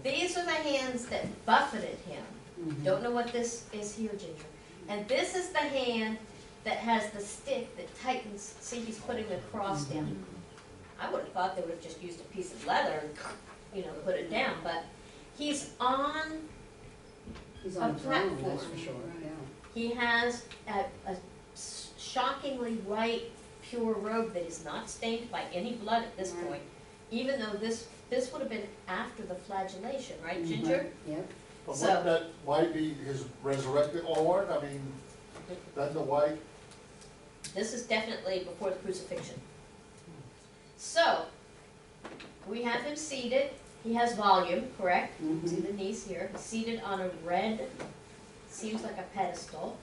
Speaker 2: These are the hands that buffeted him.
Speaker 6: Mhm.
Speaker 2: Don't know what this is here, Ginger. And this is the hand that has the stick that tightens. See, he's putting the cross down. I would have thought they would have just used a piece of leather and, put it down. But he's on,
Speaker 6: He's on
Speaker 2: a
Speaker 6: a throne, that's
Speaker 2: platform.
Speaker 6: for sure, yeah.
Speaker 2: he has a shockingly white, pure robe that is not stained by any blood at this
Speaker 6: Right.
Speaker 2: point. Even though this would have been after the flagellation, right, Ginger?
Speaker 6: Mhm. Yep.
Speaker 3: But
Speaker 2: So-
Speaker 3: wouldn't that white be his resurrected Lord? I mean, then the white,
Speaker 2: This is definitely before the crucifixion. So, we have him seated. He has volume, correct?
Speaker 6: Mhm.
Speaker 2: See the knees here. He's seated on a red, seems like a pedestal.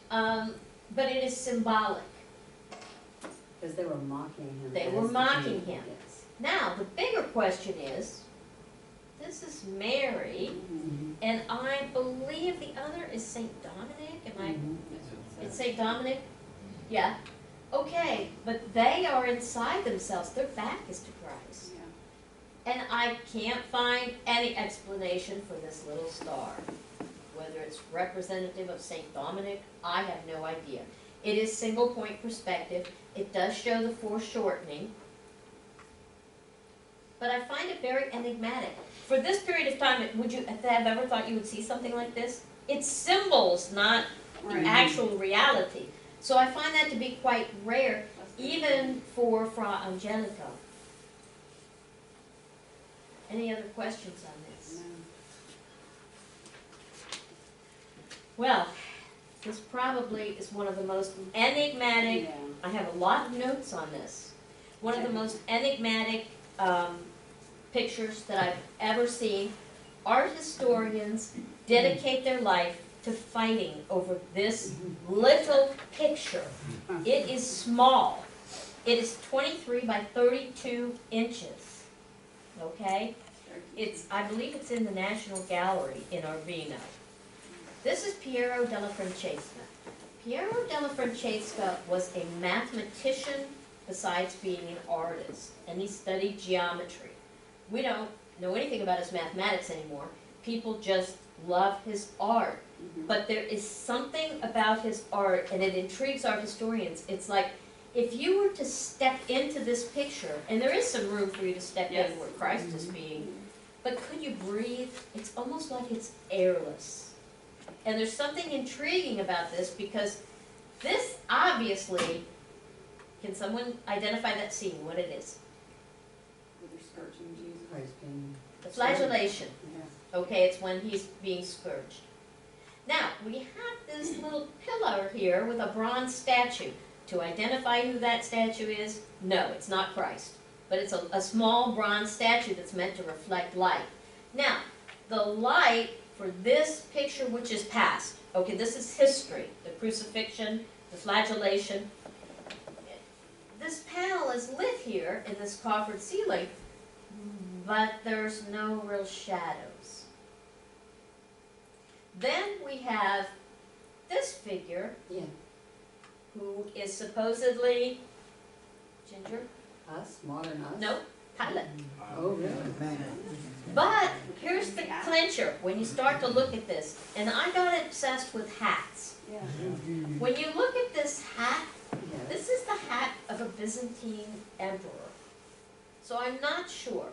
Speaker 2: But it is symbolic.
Speaker 6: Because they were mocking him.
Speaker 2: They
Speaker 6: as
Speaker 2: were
Speaker 6: the
Speaker 2: mocking
Speaker 6: king.
Speaker 2: him.
Speaker 6: Yes.
Speaker 2: Now, the bigger question is, this is Mary,
Speaker 6: Mhm.
Speaker 2: and I believe the other is Saint Dominic. Am I?
Speaker 6: Mhm.
Speaker 2: It's Saint Dominic? Yeah. Okay, but they are inside themselves. Their back is to Christ.
Speaker 4: Yeah.
Speaker 2: And I can't find any explanation for this little star. Whether it's representative of St. Dominic, I have no idea. It is single point perspective. It does show the foreshortening. But I find it very enigmatic. For this period of time, would you have ever thought you would see something like this? It's symbols, not the
Speaker 4: Right.
Speaker 2: actual reality. So I find that to be quite rare, even for Fra Angelico. Any other questions on this?
Speaker 4: No.
Speaker 2: Well, this probably is one of the most enigmatic,
Speaker 4: Yeah.
Speaker 2: I have a lot of notes on this, one of the most enigmatic pictures that I've ever seen. Art historians dedicate their life to fighting over this little picture. It is small. It is 23 by 32 inches, okay? I believe it's in the National Gallery in Urbino. This is Piero della Francesca. Piero della Francesca was a mathematician besides being an artist, and he studied geometry. We don't know anything about his mathematics anymore. People just love his art. But there is something about his art, and it intrigues art historians. It's like, if you were to step into this picture, and there is some room for you to step
Speaker 4: Yes.
Speaker 2: in where Christ is being, but could you breathe? It's almost like it's airless. And there's something intriguing about this, because this obviously, can someone identify that scene, what it is?
Speaker 4: With their scourging Jesus.
Speaker 6: Christ being,
Speaker 2: The flagellation.
Speaker 4: Yeah.
Speaker 2: Okay, it's when he's being scourged. Now, we have this little pillar here with a bronze statue. To identify who that statue is, no, it's not Christ. But it's a small bronze statue that's meant to reflect light. Now, the light for this picture, which is past, okay, this is history, the crucifixion, the flagellation. This panel is lit here in this coffered ceiling, but there's no real shadows. Then we have this figure,
Speaker 6: yeah,
Speaker 2: who is supposedly Ginger?
Speaker 6: us, modern us.
Speaker 2: No, Pilate.
Speaker 6: Oh, really?
Speaker 2: But here's the clincher when you start to look at this, and I got obsessed with hats.
Speaker 4: Yeah.
Speaker 2: When you look at this hat,
Speaker 6: Yes.
Speaker 2: this is the hat of a Byzantine emperor. So I'm not sure.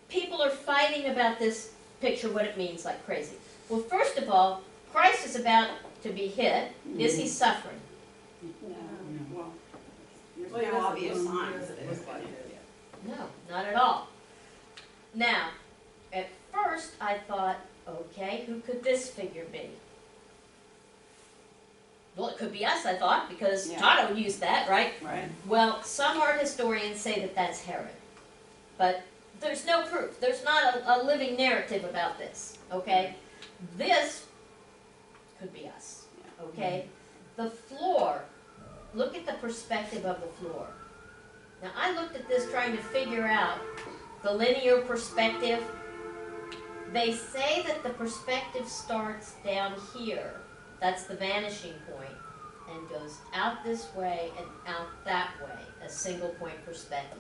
Speaker 2: People are fighting about this picture, what it means like crazy. Well, first of all, Christ is about to be hit. Is he suffering?
Speaker 4: No. Well, there's
Speaker 7: Well, he
Speaker 4: no
Speaker 7: doesn't
Speaker 4: obvious
Speaker 7: look-
Speaker 4: signs
Speaker 7: he
Speaker 4: that
Speaker 7: doesn't
Speaker 4: it's
Speaker 7: look like
Speaker 4: like
Speaker 7: it.
Speaker 2: No, not at all. Now, at first I thought, okay, who could this figure be? Well, it could be us, I thought, because
Speaker 4: Yeah.
Speaker 2: Tato used that, right?
Speaker 4: Right.
Speaker 2: Well, some art historians say that that's Herod. But there's no proof. There's not a living narrative about this, okay? This could be us, okay? The floor, look at the perspective of the floor. Now, I looked at this trying to figure out the linear perspective. They say that the perspective starts down here. That's the vanishing point, and goes out this way and out that way, a single point perspective.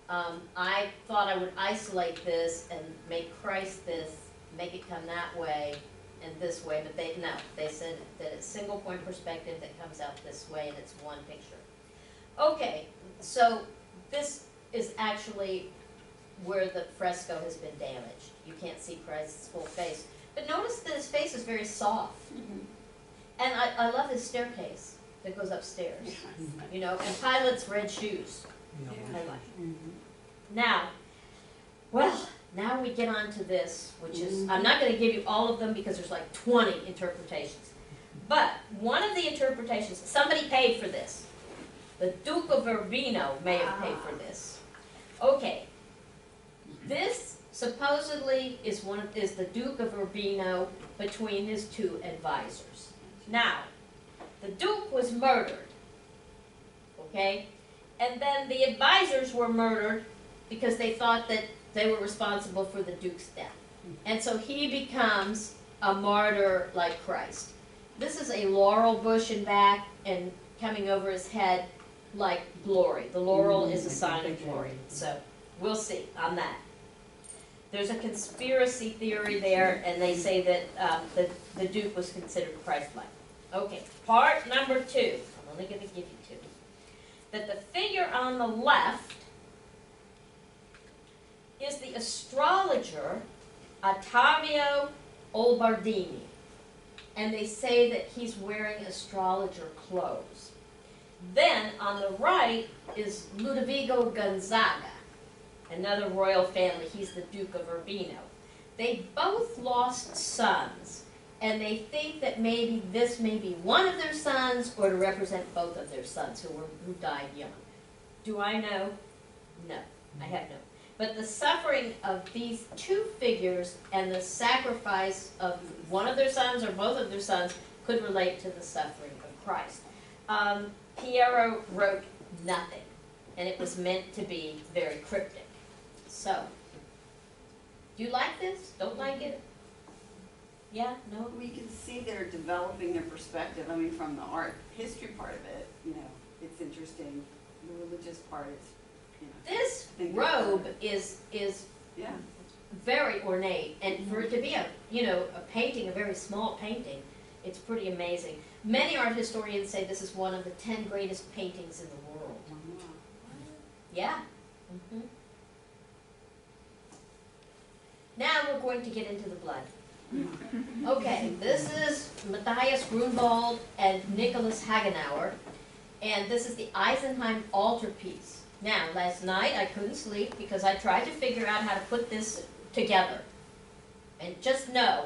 Speaker 2: I thought I would isolate this and make Christ this, make it come that way and this way, but they said that it's single point perspective that comes out this way and it's one picture. Okay, so this is actually where the fresco has been damaged. You can't see Christ's full face. But notice that his face is very soft. And I love his staircase that goes upstairs, you know, and Pilate's red shoes. I like. Now, well, now we get on to this, which is, I'm not going to give you all of them because there's like 20 interpretations. But one of the interpretations, somebody paid for this. The Duke of Urbino may have paid for this. Okay, this supposedly is the Duke of Urbino between his two advisors. Now, the Duke was murdered, okay? And then the advisors were murdered because they thought that they were responsible for the Duke's death. And so he becomes a martyr like Christ. This is a laurel bush in back, and coming over his head like glory. The laurel is a sign of glory. So we'll see on that. There's a conspiracy theory there, and they say that the Duke was considered Christ-like. Okay, part number 2. I'm only going to give you 2. That the figure on the left is the astrologer Ottavio Olbardini. And they say that he's wearing astrologer clothes. Then on the right is Ludovico Gonzaga, another royal family. He's the Duke of Urbino. They both lost sons, and they think that maybe this may be one of their sons or to represent both of their sons who died young. Do I know? No, I have no. But the suffering of these 2 figures and the sacrifice of one of their sons or both of their sons could relate to the suffering of Christ. Piero wrote nothing, and it was meant to be very cryptic. So, do you like this? Don't like it? Yeah? No?
Speaker 4: We can see they're developing their perspective. I mean, from the art history part of it, you know, it's interesting. The religious part is, you know.
Speaker 2: This robe is
Speaker 4: Yeah.
Speaker 2: very ornate, and for it to be a painting, a very small painting, it's pretty amazing. Many art historians say this is one of the 10 greatest paintings in the world. Yeah. Now we're going to get into the blood. Okay, this is Matthias Grunwald and Nicholas Hagenauer, and this is the Eisenheim altarpiece. Now, last night I couldn't sleep because I tried to figure out how to put this together. And just know,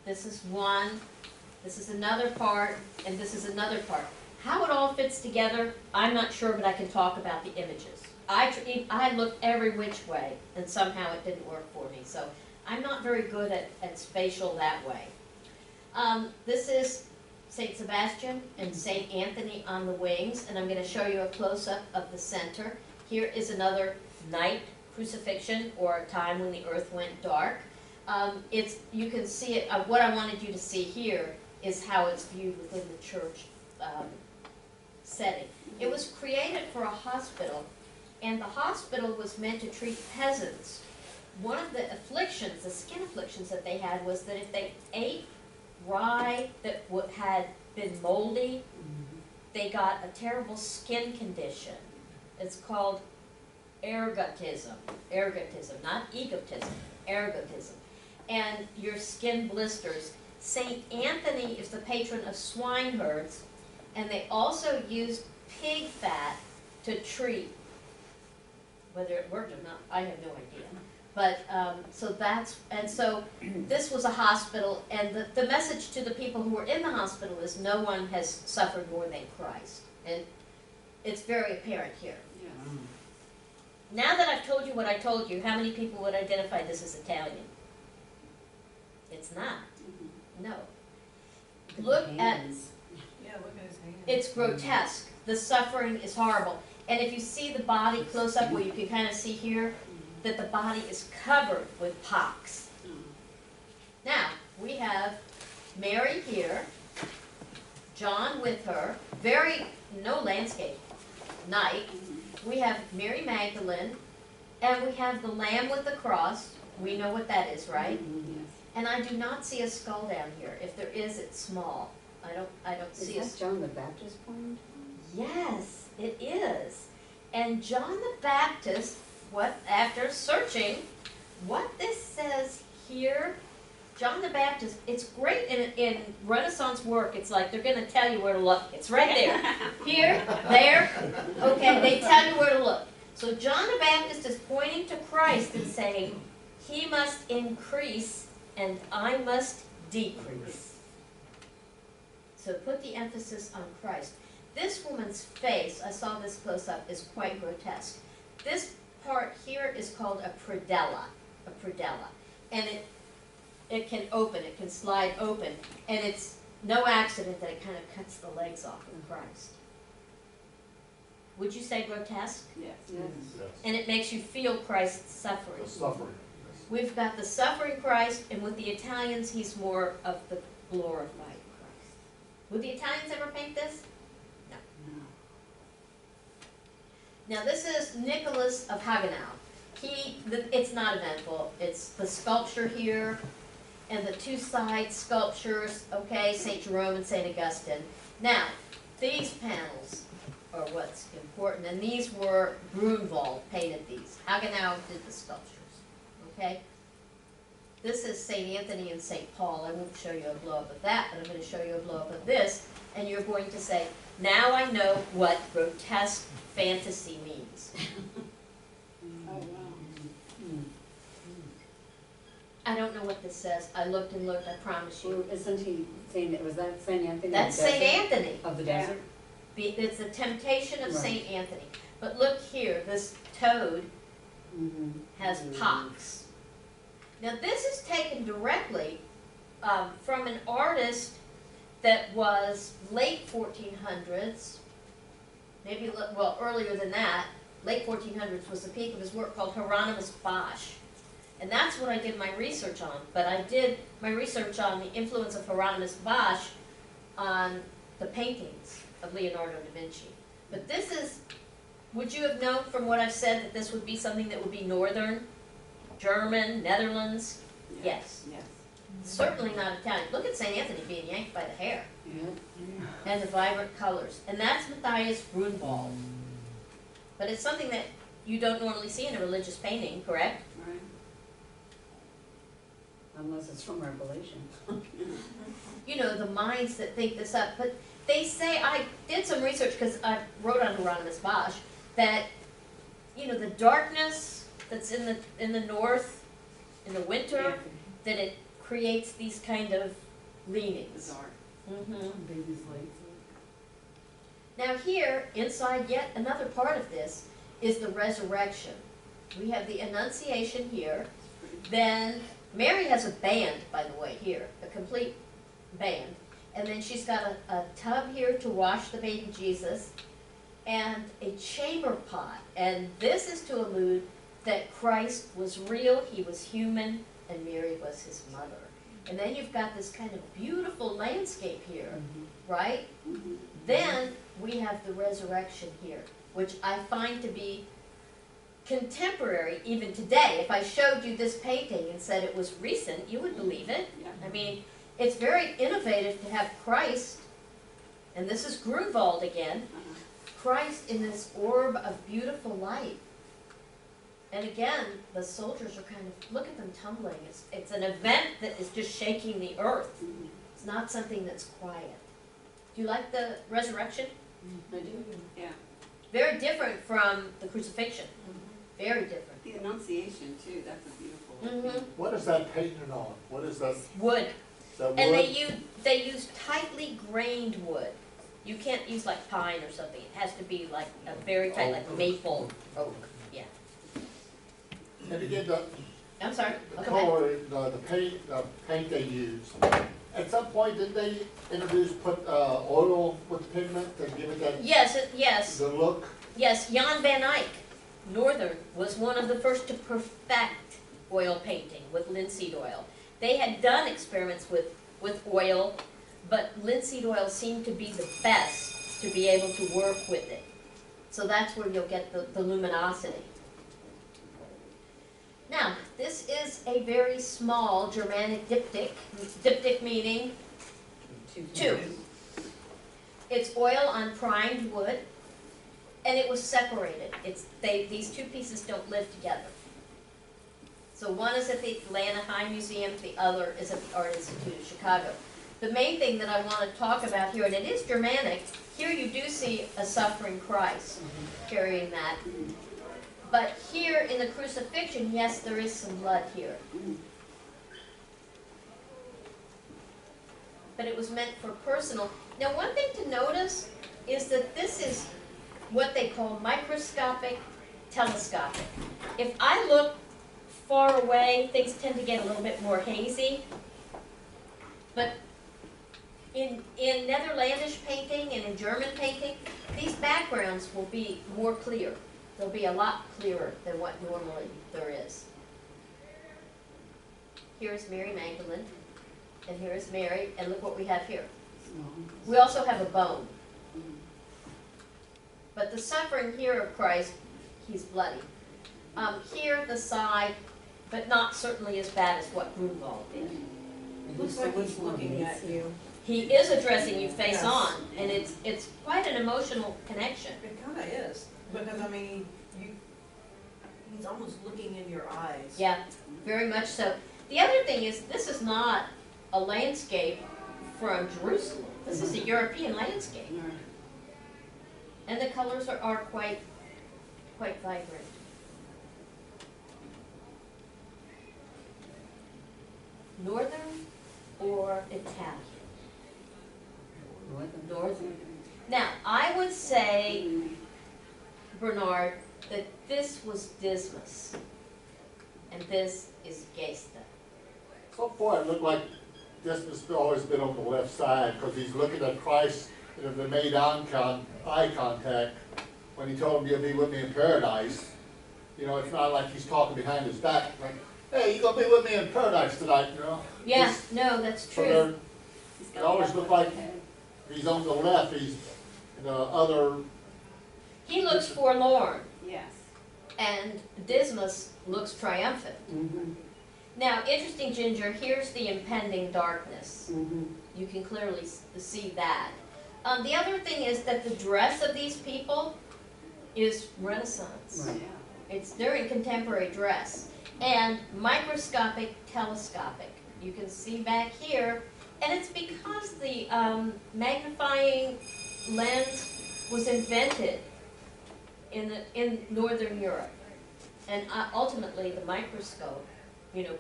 Speaker 2: this is one, this is another part, and this is another part. How it all fits together, I'm not sure, but I can talk about the images. I looked every which way, and somehow it didn't work for me. So I'm not very good at spatial that way. This is St. Sebastian and St. Anthony on the wings, and I'm going to show you a close-up of the center. Here is another night crucifixion, or a time when the earth went dark. You can see it. What I wanted you to see here is how it's viewed within the church setting. It was created for a hospital, and the hospital was meant to treat peasants. One of the afflictions, the skin afflictions that they had, was that if they ate rye that had been moldy, they got a terrible skin condition. It's called ergotism. Ergotism, not egotism, ergotism. And your skin blisters. St. Anthony is the patron of swineherds, and they also used pig fat to treat. Whether it worked or not, I have no idea. But so this was a hospital, and the message to the people who were in the hospital is no one has suffered more than Christ. And it's very apparent here.
Speaker 4: Yes.
Speaker 2: Now that I've told you what I told you, how many people would identify this as Italian? It's not. No. Look at,
Speaker 7: Yeah, look at his hand.
Speaker 2: it's grotesque. The suffering is horrible. And if you see the body close up, where you can kind of see here, that the body is covered with pox. Now, we have Mary here, John with her, no landscape, night. We have Mary Magdalene, and we have the Lamb with the cross. We know what that is, right?
Speaker 4: Yes.
Speaker 2: And I do not see a skull down here. If there is, it's small. I don't see a
Speaker 6: Is that John the Baptist pointing?
Speaker 2: Yes, it is. And John the Baptist, after searching, what this says here, John the Baptist, it's great in Renaissance work. It's like they're going to tell you where to look. It's right there. Here, there, okay, they tell you where to look. So John the Baptist is pointing to Christ and saying, he must increase and I must decrease. So put the emphasis on Christ. This woman's face, I saw this close up, is quite grotesque. This part here is called a predella, and it can open, it can slide open, and it's no accident that it kind of cuts the legs off of Christ. Would you say grotesque?
Speaker 4: Yes.
Speaker 3: Yes.
Speaker 2: And it makes you feel Christ's suffering.
Speaker 3: The suffering.
Speaker 2: We've got the suffering Christ, and with the Italians, he's more of the glorified Christ. Would the Italians ever paint this? Now this is Nicholas of Hagenau. It's not eventful, it's the sculpture here and the two side sculptures, okay, St. Jerome and St. Augustine. Now, these panels are what's important, and these were Grunwald painted these. Hagenau did the sculptures, okay? This is St. Anthony and St. Paul. I won't show you a blow-up of that, but I'm going to show you a blow-up of this, and you're going to say, now I know what grotesque fantasy means.
Speaker 4: Oh, wow.
Speaker 2: I don't know what this says. I looked and looked, I promise you.
Speaker 6: Well, isn't he saying, was that St. Anthony?
Speaker 2: That's St. Anthony.
Speaker 6: Of the
Speaker 4: Yeah.
Speaker 6: desert?
Speaker 2: It's the temptation of
Speaker 6: Right.
Speaker 2: St. Anthony. But look here, this toad
Speaker 6: Mm-hmm.
Speaker 2: has pox. Now this is taken directly from an artist that was late 1400s, maybe, well, earlier than that. Late 1400s was the peak of his work, called Hieronymus Bosch. And that's what I did my research on. But I did my research on the influence of Hieronymus Bosch on the paintings of Leonardo da Vinci. But this is, would you have known from what I've said that this would be something that would be northern, German, Netherlands? Yes.
Speaker 4: Yes.
Speaker 2: Certainly not Italian. Look at St. Anthony being yanked by the hair.
Speaker 6: Yeah.
Speaker 2: And the vibrant colors. And that's Matthias Grunwald. But it's something that you don't normally see in a religious painting, correct?
Speaker 4: Right.
Speaker 6: Unless it's from Revelation.
Speaker 2: You know, the minds that think this up. But they say, I did some research because I wrote on Hieronymus Bosch, that, you know, the darkness that's in the north in the winter, that it creates these kind of leanings.
Speaker 4: Bizarre.
Speaker 2: Mm-hmm. Now here, inside yet another part of this, is the resurrection. We have the Annunciation here. Then Mary has a band, by the way, here, a complete band. And then she's got a tub here to wash the baby Jesus, and a chamber pot. And this is to allude that Christ was real, he was human, and Mary was his mother. And then you've got this kind of beautiful landscape here, right? Then we have the resurrection here, which I find to be contemporary even today. If I showed you this painting and said it was recent, you would believe it.
Speaker 4: Yeah.
Speaker 2: I mean, it's very innovative to have Christ, and this is Grunwald again, Christ in this orb of beautiful light. And again, the soldiers are kind of, look at them tumbling. It's an event that is just shaking the earth. It's not something that's quiet. Do you like the resurrection?
Speaker 6: I do.
Speaker 4: Yeah.
Speaker 2: Very different from the crucifixion. Very different.
Speaker 4: The Annunciation too, that's a beautiful.
Speaker 2: Mm-hmm.
Speaker 3: What is that painted on? What is that?
Speaker 2: Wood.
Speaker 3: Is that wood?
Speaker 2: And they use tightly grained wood. You can't use like pine or something. It has to be like a very tight, like maple oak. Yeah.
Speaker 3: And again,
Speaker 2: I'm sorry.
Speaker 3: the
Speaker 2: Go ahead.
Speaker 3: color, the paint they use. At some point, did they put oil with the pigment to give it that
Speaker 2: Yes.
Speaker 3: the look?
Speaker 2: Yes, Jan van Eyck, Northern, was one of the first to perfect oil painting with linseed oil. They had done experiments with oil, but linseed oil seemed to be the best to be able to work with it. So that's where you'll get the luminosity. Now, this is a very small Germanic diptych. Diptych meaning two. It's oil on primed wood, and it was separated. These two pieces don't live together. So one is at the Atlanta High Museum, the other is at the Art Institute of Chicago. The main thing that I want to talk about here, and it is Germanic, here you do see a suffering Christ carrying that. But here in the crucifixion, yes, there is some blood here. But it was meant for personal. Now, one thing to notice is that this is what they call microscopic telescopic. If I look far away, things tend to get a little bit more hazy. But in Netherlandish painting and in German painting, these backgrounds will be more clear. They'll be a lot clearer than what normally there is. Here's Mary Magdalene, and here's Mary, and look what we have here. We also have a bone. But the suffering here of Christ, he's bloody. Here, the side, but not certainly as bad as what Grunwald did.
Speaker 7: Looks like he's looking at you.
Speaker 2: He is addressing you face
Speaker 7: Yes.
Speaker 2: on, and it's quite an emotional connection.
Speaker 7: It kinda is, because I mean, he's almost looking in your eyes.
Speaker 2: Yeah, very much so. The other thing is, this is not a landscape from Jerusalem. This is a European landscape. And the colors are quite vibrant. Northern or Italian? Northern. Now, I would say, Bernard, that this was Dismas, and this is Gesta.
Speaker 3: So far, it looked like this has always been on the left side, because he's looking at Christ, and if they made eye contact, when he told him, you'll be with me in paradise, you know, it's not like he's talking behind his back, like, hey, you're gonna be with me in paradise tonight, you know?
Speaker 2: Yeah,
Speaker 3: This-
Speaker 2: no, that's
Speaker 3: so
Speaker 2: true.
Speaker 3: they're-
Speaker 4: He's
Speaker 3: It
Speaker 4: got
Speaker 3: always
Speaker 4: the
Speaker 3: looked like
Speaker 4: head.
Speaker 3: he's on the left, he's the other,
Speaker 2: He looks forlorn,
Speaker 4: Yes.
Speaker 2: and Dismas looks triumphant.
Speaker 6: Mhm,
Speaker 2: Now, interesting, Ginger, here's the impending darkness.
Speaker 6: mhm.
Speaker 2: You can clearly see that. The other thing is that the dress of these people is Renaissance.
Speaker 6: Right.
Speaker 4: Yeah.
Speaker 2: They're in contemporary dress. And microscopic, telescopic. You can see back here, and it's because the magnifying lens was invented in Northern Europe. And ultimately, the microscope,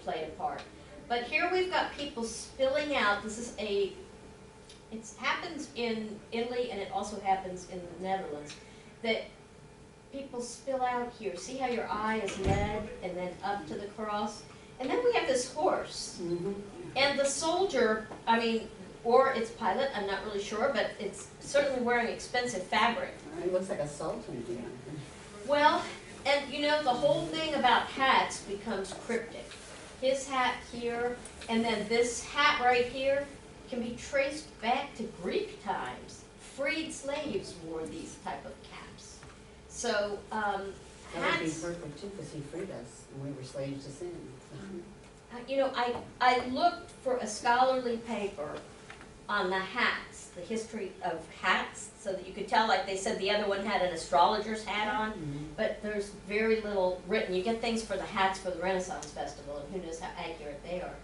Speaker 2: played a part. But here we've got people spilling out. It happens in Italy, and it also happens in the Netherlands, that people spill out here. See how your eye is led and then up to the cross? And then we have this horse.
Speaker 6: Mhm.
Speaker 2: And the soldier, or it's Pilate, I'm not really sure, but it's certainly wearing expensive fabric.
Speaker 6: It looks like a sultan, yeah.
Speaker 2: Well, and the whole thing about hats becomes cryptic. His hat here, and then this hat right here can be traced back to Greek times. Freed slaves wore these type of caps. So,
Speaker 6: That would be
Speaker 2: hats,
Speaker 6: perfect too, because he freed us, and we were slaves to sin.
Speaker 2: I looked for a scholarly paper on the hats, the history of hats, so that you could tell, like they said, the other one had an astrologer's hat on,
Speaker 6: Mhm.
Speaker 2: but there's very little written. You get things for the hats for the Renaissance Festival, and who knows how accurate they are.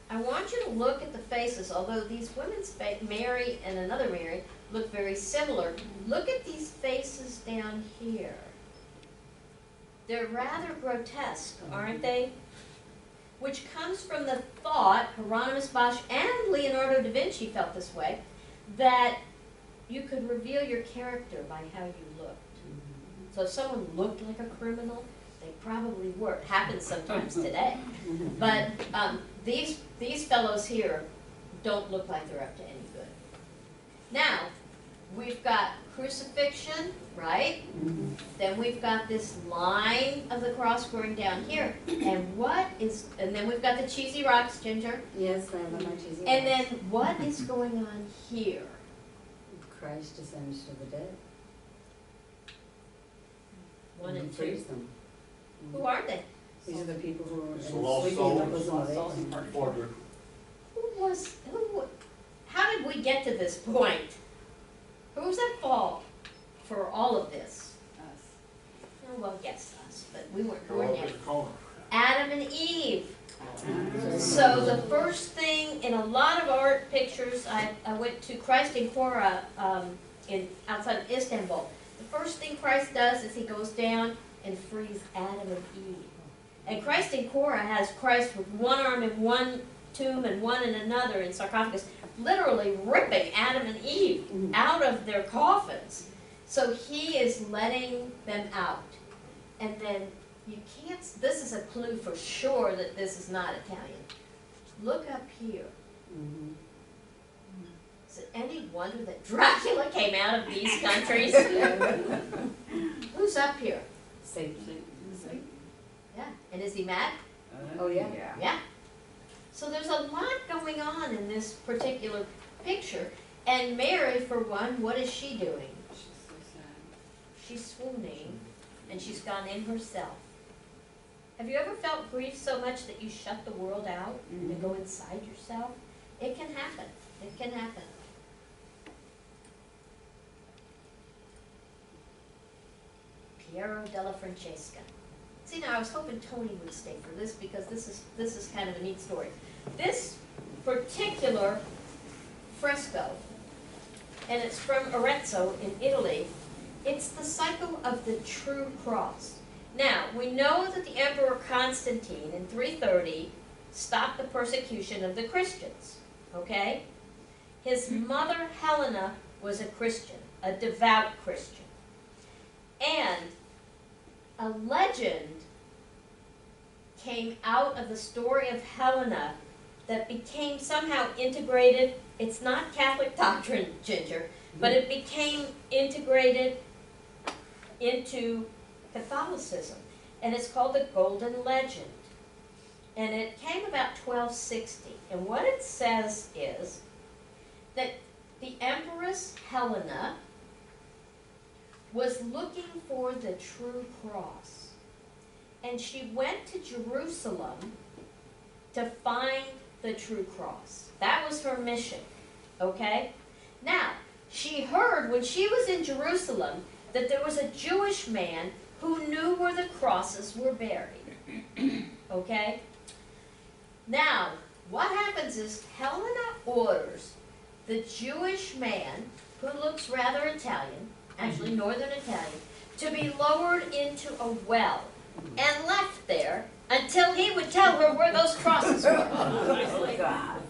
Speaker 2: I want you to look at the faces, although these women's Mary and another Mary, look very similar. Look at these faces down here. They're rather grotesque, aren't they? Which comes from the thought, Hieronymus Bosch and Leonardo da Vinci felt this way, that you could reveal your character by how you looked. So if someone looked like a criminal, they probably were. It happens sometimes today. But these fellows here don't look like they're up to any good. Now, we've got crucifixion, right?
Speaker 6: Mhm.
Speaker 2: Then we've got this line of the cross going down here. And then we've got the cheesy rocks, Ginger.
Speaker 6: Yes, I love my cheesy.
Speaker 2: And then
Speaker 6: rocks.
Speaker 2: what is going on here?
Speaker 6: Christ descends to the dead.
Speaker 2: One
Speaker 6: He
Speaker 2: and
Speaker 6: frees
Speaker 2: two.
Speaker 6: them.
Speaker 2: Who are they?
Speaker 6: These are the people who were
Speaker 3: It's the lost
Speaker 6: sleeping in the
Speaker 3: souls.
Speaker 6: bosom of
Speaker 4: Lost souls.
Speaker 6: Abraham.
Speaker 2: How did we get to this point? Who's at fault for all of this?
Speaker 4: Us.
Speaker 2: Oh, well, yes, us, but we weren't
Speaker 3: go
Speaker 2: born
Speaker 3: up
Speaker 2: yet.
Speaker 3: in the corner.
Speaker 2: Adam and Eve. So the first thing in a lot of art pictures, I went to Christ in Korah outside of Istanbul. The first thing Christ does is he goes down and frees Adam and Eve. And Christ in Korah has Christ with one arm in one tomb and one in another in sarcophagus, literally ripping Adam and Eve out of their coffins. So he is letting them out. And then you can't, this is a clue for sure that this is not Italian. Look up here.
Speaker 6: Mhm.
Speaker 2: Is it any wonder that Dracula came out of these countries? Who's up here?
Speaker 6: Satan.
Speaker 2: Yeah, and is he mad?
Speaker 6: Oh, yeah.
Speaker 2: Yeah. So there's a lot going on in this particular picture. And Mary, for one, what is she doing?
Speaker 4: She's so sad.
Speaker 2: she's swooning, and she's gone in herself. Have you ever felt grief so much that you shut the world out and go inside yourself? It can happen. It can happen. Piero della Francesca. See, now I was hoping Tony would stay for this because this is kind of a neat story. This particular fresco, and it's from Arezzo in Italy, it's the cycle of the true cross. Now, we know that the Emperor Constantine in 330 stopped the persecution of the Christians, okay? His mother Helena was a Christian, a devout Christian. And a legend came out of the story of Helena that became somehow integrated. It's not Catholic doctrine, Ginger, but it became integrated into Catholicism. And it's called the Golden Legend. And it came about 1260. And what it says is that the Empress Helena was looking for the true cross. And she went to Jerusalem to find the true cross. That was her mission, okay? Now, she heard when she was in Jerusalem that there was a Jewish man who knew where the crosses were buried, okay? Now, what happens is Helena orders the Jewish man, who looks rather Italian, actually Northern Italian, to be lowered into a well and left there until he would tell her where those crosses were.
Speaker 4: Oh my God.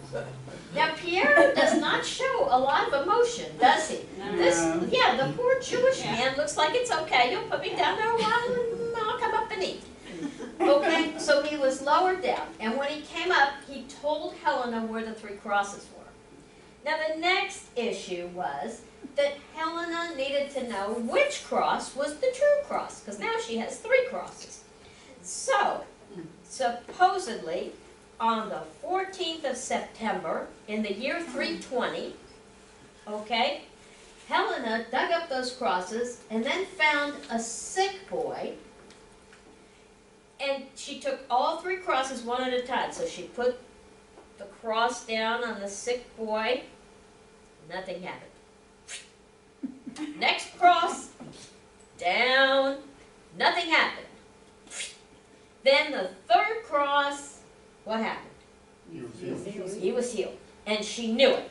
Speaker 2: Now, Piero does not show a lot of emotion, does he? The poor Jewish man looks like it's okay. You'll put me down there a while and I'll come up and eat. Okay, so he was lowered down. And when he came up, he told Helena where the three crosses were. Now, the next issue was that Helena needed to know which cross was the true cross, because now she has three crosses. So, supposedly, on the 14th of September, in the year 320, okay, Helena dug up those crosses and then found a sick boy, and she took all three crosses one at a time. So she put the cross down on the sick boy, nothing happened. Next cross, down, nothing happened. Then the third cross, what happened? He was healed, and she knew it.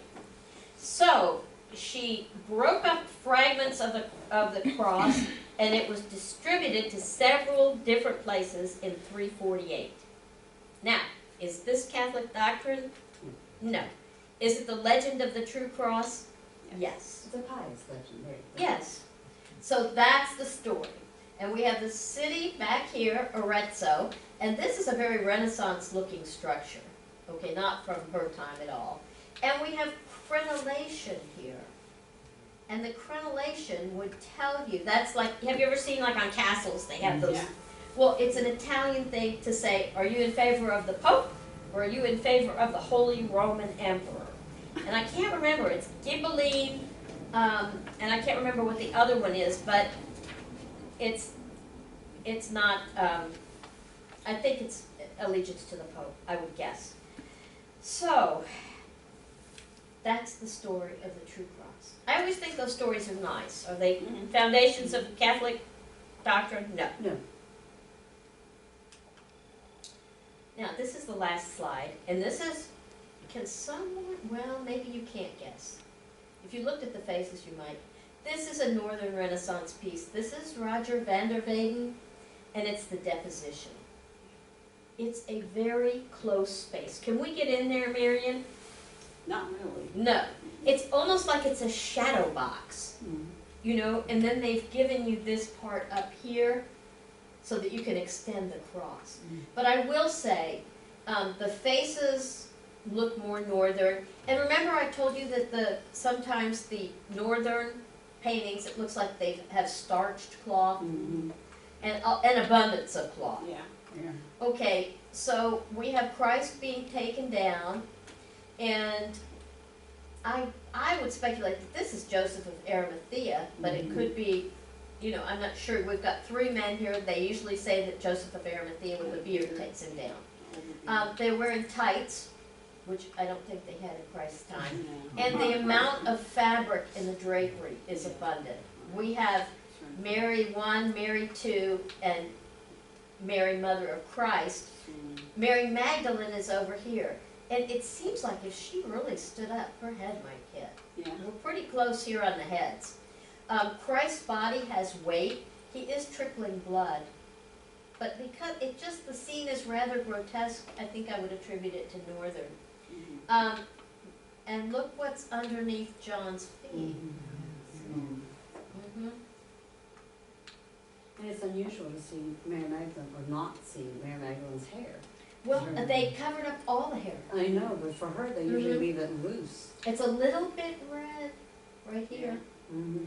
Speaker 2: So she broke up fragments of the cross, and it was distributed to several different places in 348. Now, is this Catholic doctrine? No. Is it the legend of the true cross? Yes.
Speaker 6: It's a pious legend, right?
Speaker 2: Yes. So that's the story. And we have the city back here, Arezzo, and this is a very Renaissance-looking structure. Okay, not from her time at all. And we have crenellation here. And the crenellation would tell you, that's like, have you ever seen like on castles, they have those?
Speaker 4: Yeah.
Speaker 2: Well, it's an Italian thing to say, are you in favor of the Pope, or are you in favor of the Holy Roman Emperor? And I can't remember, it's Ghibelline, and I can't remember what the other one is, but it's not, I think it's allegiance to the Pope, I would guess. So, that's the story of the true cross. I always think those stories are nice. Are they foundations of Catholic doctrine? No.
Speaker 6: No.
Speaker 2: Now, this is the last slide, and this is, can someone, well, maybe you can't guess. If you looked at the faces, you might. This is a Northern Renaissance piece. This is Roger van der Weyden, and it's the Deposition. It's a very close space. Can we get in there, Marion?
Speaker 4: Not really.
Speaker 2: No. It's almost like it's a shadow box, you know, and then they've given you this part up here so that you can extend the cross. But I will say, the faces look more northern. And remember I told you that sometimes the northern paintings, it looks like they have starched cloth and an abundance of cloth.
Speaker 4: Yeah.
Speaker 2: Okay, so we have Christ being taken down, and I would speculate that this is Joseph of Arimathea, but it could be you know, I'm not sure, we've got 3 men here, they usually say that Joseph of Arimathea with a beard takes him down. They're wearing tights, which I don't think they had in Christ's time, and the amount of fabric in the drapery is abundant. We have Mary 1, Mary 2, and Mary, Mother of Christ. Mary Magdalene is over here. And it seems like if she really stood up, her head might hit.
Speaker 4: Yeah.
Speaker 2: We're pretty close here on the heads. Christ's body has weight. He is trickling blood. But because it just, the scene is rather grotesque, I think I would attribute it to Northern. And look what's underneath John's feet. Mhm.
Speaker 6: And it's unusual to see Mary Magdalene, or not see Mary Magdalene's hair.
Speaker 2: Well, they covered up all the hair.
Speaker 6: I know, but for her, they usually leave it loose.
Speaker 2: It's a little bit red right here,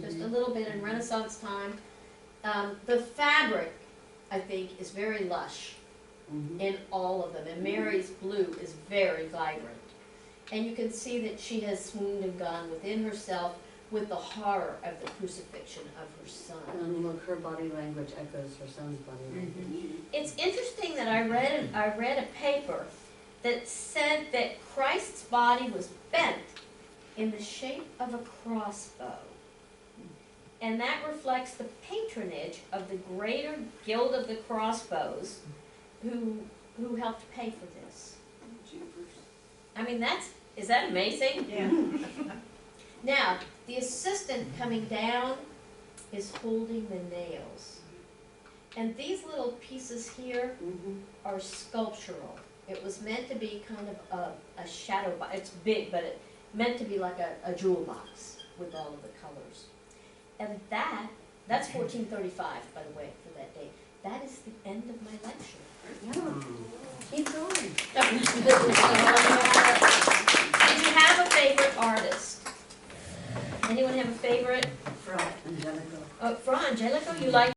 Speaker 2: just a little bit in Renaissance time. The fabric, I think, is very lush in all of them, and Mary's blue is very vibrant. And you can see that she has swooned and gone within herself with the horror of the crucifixion of her son.
Speaker 6: And look, her body language echoes her son's body language.
Speaker 2: It's interesting that I read a paper that said that Christ's body was bent in the shape of a crossbow. And that reflects the patronage of the Greater Guild of the Crossbows who helped pay for this. I mean, is that amazing?
Speaker 7: Yeah.
Speaker 2: Now, the assistant coming down is holding the nails. And these little pieces here are sculptural. It was meant to be kind of a shadow box. It's big, but it meant to be like a jewel box with all of the colors. And that's 1435, by the way, for that date. That is the end of my lecture.
Speaker 6: Yeah, keep going.
Speaker 2: Did you have a favorite artist? Anyone have a favorite?
Speaker 6: Fra Angelico.
Speaker 2: Fra Angelico, you like